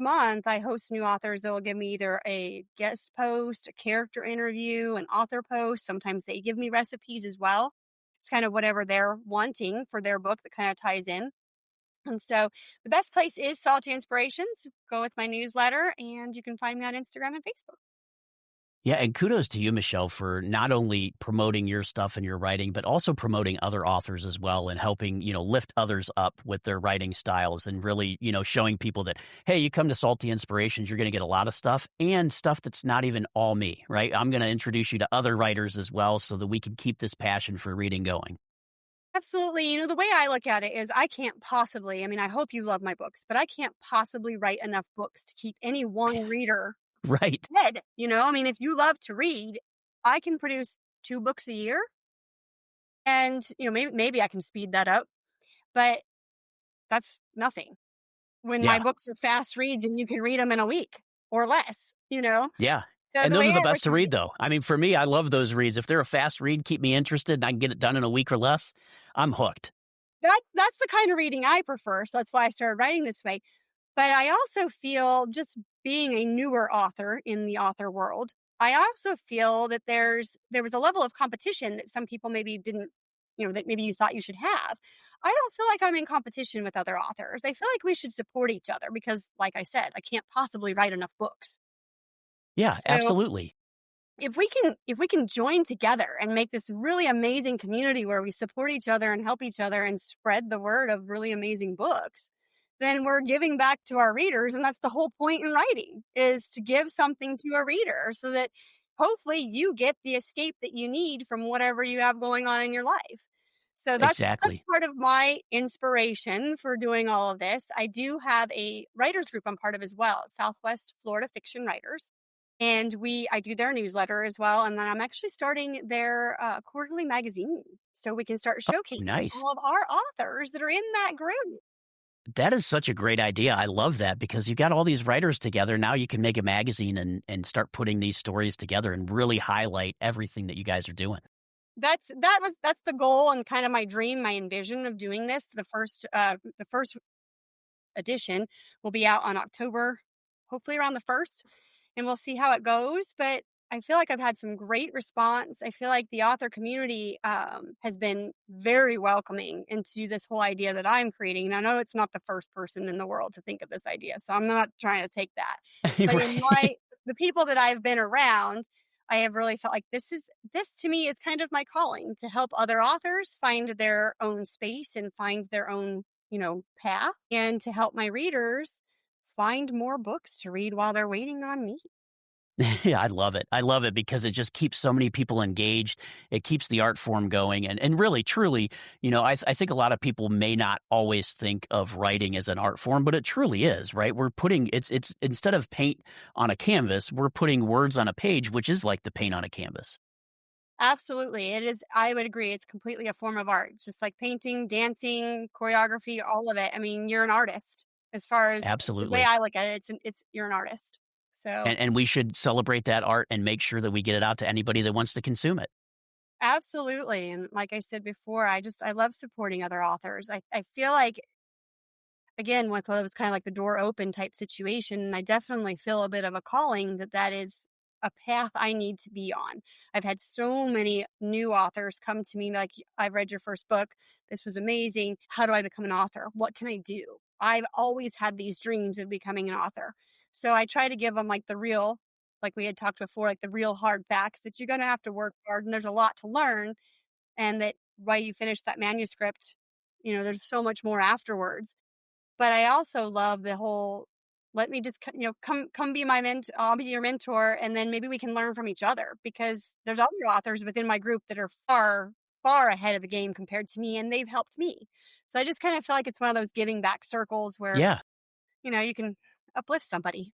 month I host new authors that will give me either a guest post, a character interview, an author post. Sometimes they give me recipes as well. It's kind of whatever they're wanting for their book that kind of ties in. And so the best place is Salty Inspirations. Go with my newsletter, and you can find me on Instagram and Facebook. Yeah, and kudos to you, Michelle, for not only promoting your stuff and your writing, but also promoting other authors as well and helping, lift others up with their writing styles and really, showing people that, hey, you come to Salty Inspirations, you're going to get a lot of stuff and stuff that's not even all me, right? I'm going to introduce you to other writers as well so that we can keep this passion for reading going. Absolutely. The way I look at it is I can't possibly, I hope you love my books, but I can't possibly write enough books to keep any one reader right. Dead. If you love to read, I can produce 2 books a year, and maybe I can speed that up, but that's nothing when my books are fast reads and you can read them in a week or less. Yeah. So and those are the best to read, though. For me, I love those reads. If they're a fast read, keep me interested, and I can get it done in a week or less, I'm hooked. That's the kind of reading I prefer. So that's why I started writing this way. But I also feel, just being a newer author in the author world, I also feel that there was a level of competition that some people maybe didn't, that maybe you thought you should have. I don't feel like I'm in competition with other authors. I feel like we should support each other because, like I said, I can't possibly write enough books. Yeah, So absolutely. If we can join together and make this really amazing community where we support each other and help each other and spread the word of really amazing books, then we're giving back to our readers. And that's the whole point in writing, is to give something to a reader so that hopefully you get the escape that you need from whatever you have going on in your life. So that's part of my inspiration for doing all of this. I do have a writers group I'm part of as well, Southwest Florida Fiction Writers. And I do their newsletter as well. And then I'm actually starting their quarterly magazine so we can start showcasing all of our authors that are in that group. That is such a great idea. I love that because you've got all these writers together. Now you can make a magazine and start putting these stories together and really highlight everything that you guys are doing. That's the goal and kind of my dream, my envision of doing this. The first edition will be out on October, hopefully around the 1st, and we'll see how it goes. But I feel like I've had some great response. I feel like the author community has been very welcoming into this whole idea that I'm creating. And I know it's not the first person in the world to think of this idea, so I'm not trying to take that. But in the people that I've been around, I have really felt like this to me is kind of my calling, to help other authors find their own space and find their own, path, and to help my readers find more books to read while they're waiting on me. Yeah, I love it. I love it because it just keeps so many people engaged. It keeps the art form going. And really, truly, I think a lot of people may not always think of writing as an art form, but it truly is, right? We're putting, it's instead of paint on a canvas, we're putting words on a page, which is like the paint on a canvas. Absolutely. It is. I would agree. It's completely a form of art, just like painting, dancing, choreography, all of it. I mean, you're an artist as far as the way Absolutely. I look at it. You're an artist. So And we should celebrate that art and make sure that we get it out to anybody that wants to consume it. absolutely. And like I said before, I love supporting other authors. I feel like, again, with what was kind of like the door open type situation, and I definitely feel a bit of a calling that is a path I need to be on. I've had so many new authors come to me like, I've read your first book. This was amazing. How do I become an author? What can I do? I've always had these dreams of becoming an author. So I try to give them like the real, like we had talked before, like the real hard facts that you're going to have to work hard and there's a lot to learn. And that while you finish that manuscript, there's so much more afterwards. But I also love the whole, let me just, come be my mentor. I'll be your mentor. And then maybe we can learn from each other because there's other authors within my group that are far, far ahead of the game compared to me. And they've helped me. So I just kind of feel like it's one of those giving back circles where, Yeah. you can uplift somebody.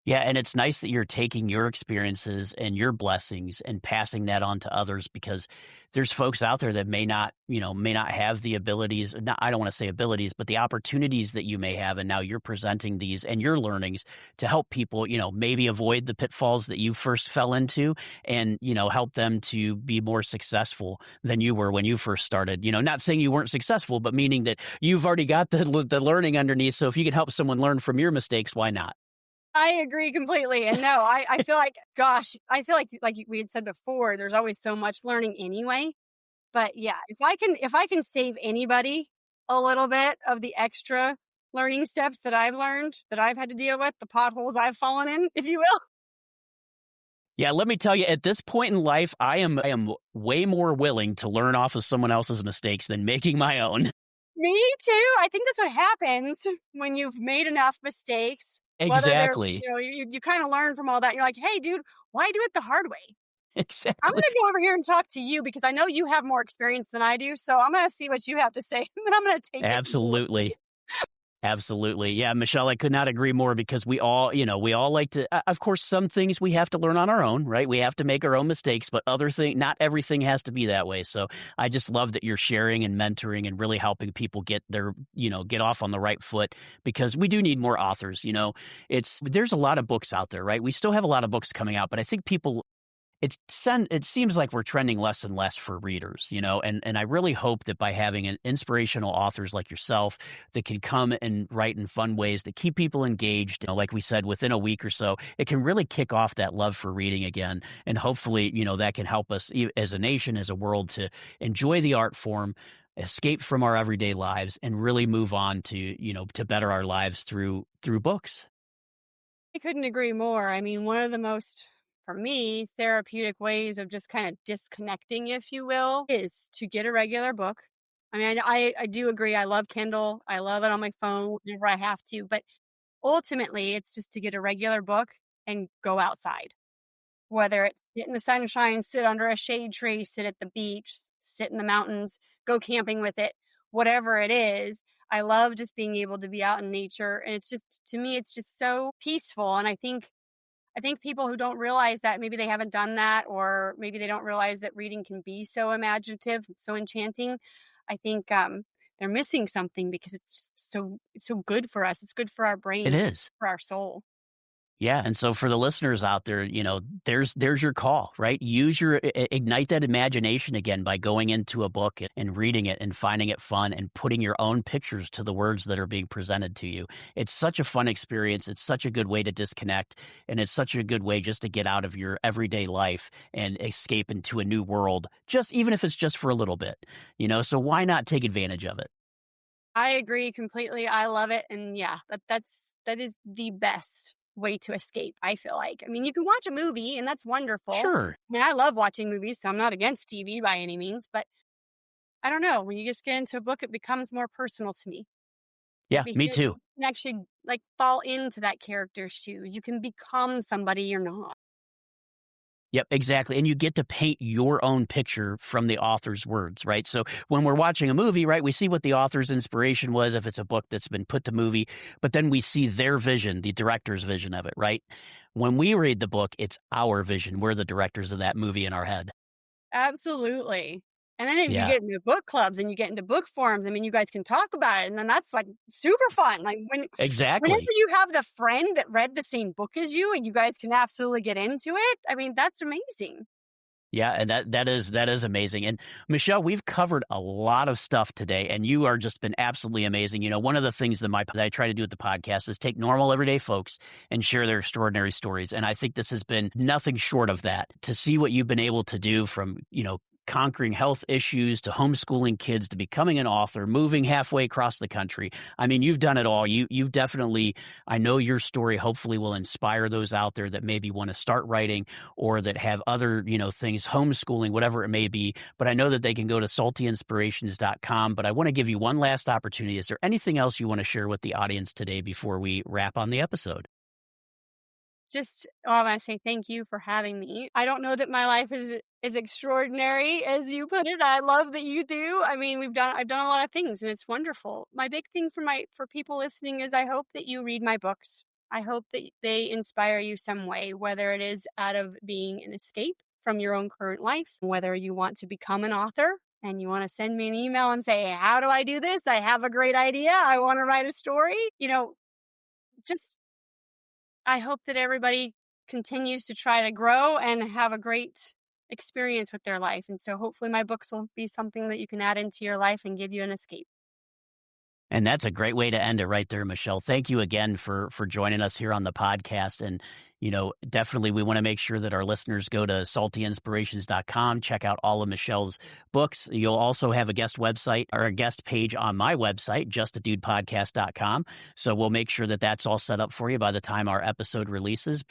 Yeah, and it's nice that you're taking your experiences and your blessings and passing that on to others because there's folks out there that may not have the abilities, not, I don't want to say abilities, but the opportunities that you may have. And now you're presenting these and your learnings to help people, maybe avoid the pitfalls that you first fell into and, help them to be more successful than you were when you first started. Not saying you weren't successful, but meaning that you've already got the learning underneath. So if you can help someone learn from your mistakes, why not? I agree completely. And no, I feel like, gosh, I feel like we had said before, there's always so much learning anyway. But yeah, if I can save anybody a little bit of the extra learning steps that I've learned, that I've had to deal with, the potholes I've fallen in, if you will. Yeah, let me tell you, at this point in life, I am way more willing to learn off of someone else's mistakes than making my own. Me too. I think that's what happens when you've made enough mistakes. Whether they're, Exactly. you kind of learn from all that. You're like, hey, dude, why do it the hard way? I'm going Exactly. to go over here and talk to you because I know you have more experience than I do. So I'm going to see what you have to say. And then I'm going to take it. Absolutely. Absolutely. Yeah, Michelle, I could not agree more because we all like to, of course, some things we have to learn on our own, right? We have to make our own mistakes, but not everything has to be that way. So I just love that you're sharing and mentoring and really helping people get get off on the right foot because we do need more authors. There's a lot of books out there, right? We still have a lot of books coming out, but I think it seems like we're trending less and less for readers, and I really hope that by having inspirational authors like yourself that can come and write in fun ways that keep people engaged, like we said, within a week or so, it can really kick off that love for reading again. And hopefully, that can help us as a nation, as a world to enjoy the art form, escape from our everyday lives and really move on to better our lives through books. I couldn't agree more. I mean, one of the most, for me, therapeutic ways of just kind of disconnecting, if you will, is to get a regular book. I mean, I do agree. I love Kindle. I love it on my phone whenever I have to. But ultimately, it's just to get a regular book and go outside. Whether it's sit in the sunshine, sit under a shade tree, sit at the beach, sit in the mountains, go camping with it, whatever it is. I love just being able to be out in nature. And it's just, to me, it's just so peaceful. And I think people who don't realize that, maybe they haven't done that, or maybe they don't realize that reading can be so imaginative, so enchanting. I think they're missing something because it's just it's so good for us. It's good for our It brain, is. for our soul. Yeah, and so for the listeners out there, there's your call, right? Ignite that imagination again by going into a book and reading it and finding it fun and putting your own pictures to the words that are being presented to you. It's such a fun experience. It's such a good way to disconnect, and it's such a good way just to get out of your everyday life and escape into a new world, just even if it's just for a little bit, so why not take advantage of it? I agree completely. I love it. And yeah, that is the best way to escape, I feel like. I mean, you can watch a movie and that's wonderful. Sure. I mean, I love watching movies, so I'm not against TV by any means, but I don't know. When you just get into a book, it becomes more personal to me. Yeah, Because me you too. can actually like fall into that character's shoes. You can become somebody you're not. Yep, exactly. And you get to paint your own picture from the author's words, right? So when we're watching a movie, right, we see what the author's inspiration was if it's a book that's been put to movie, but then we see their vision, the director's vision of it, right? When we read the book, it's our vision. We're the directors of that movie in our head. Absolutely. And then if you Yeah, get into book clubs and you get into book forums, I mean, you guys can talk about it, and then that's, like, super fun. Like, whenever exactly. you have the friend that read the same book as you and you guys can absolutely get into it, I mean, that's amazing. Yeah, and that is amazing. And Michelle, we've covered a lot of stuff today, and you are just been absolutely amazing. One of the things that I try to do with the podcast is take normal everyday folks and share their extraordinary stories. And I think this has been nothing short of that. To see what you've been able to do from, conquering health issues to homeschooling kids to becoming an author, moving halfway across the country. I mean, you've done it all. You've definitely, I know your story hopefully will inspire those out there that maybe want to start writing or that have other, things, homeschooling, whatever it may be. But I know that they can go to saltyinspirations.com. But I want to give you one last opportunity. Is there anything else you want to share with the audience today before we wrap on the episode? I want to say thank you for having me. I don't know that my life is as extraordinary as you put it. I love that you do. I mean, I've done a lot of things and it's wonderful. My big thing for people listening is I hope that you read my books. I hope that they inspire you some way, whether it is out of being an escape from your own current life, whether you want to become an author and you want to send me an email and say, how do I do this? I have a great idea. I want to write a story. Just I hope that everybody continues to try to grow and have a great experience with their life. And so hopefully my books will be something that you can add into your life and give you an escape. And that's a great way to end it right there, Michelle. Thank you again for joining us here on the podcast. And, definitely we want to make sure that our listeners go to saltyinspirations.com, check out all of Michelle's books. You'll also have a guest website or a guest page on my website, justadudepodcast.com. So we'll make sure that that's all set up for you by the time our episode releases.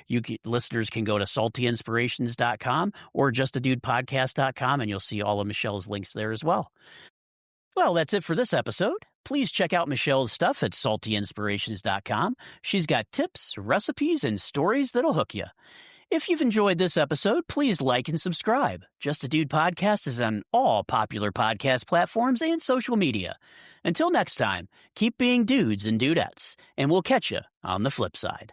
Listeners can go to saltyinspirations.com or justadudepodcast.com, and you'll see all of Michelle's links there as well. Well, that's it for this episode. Please check out Michelle's stuff at saltyinspirations.com. She's got tips, recipes, and stories that'll hook you. If you've enjoyed this episode, please like and subscribe. Just a Dude Podcast is on all popular podcast platforms and social media. Until next time, keep being dudes and dudettes, and we'll catch you on the flip side.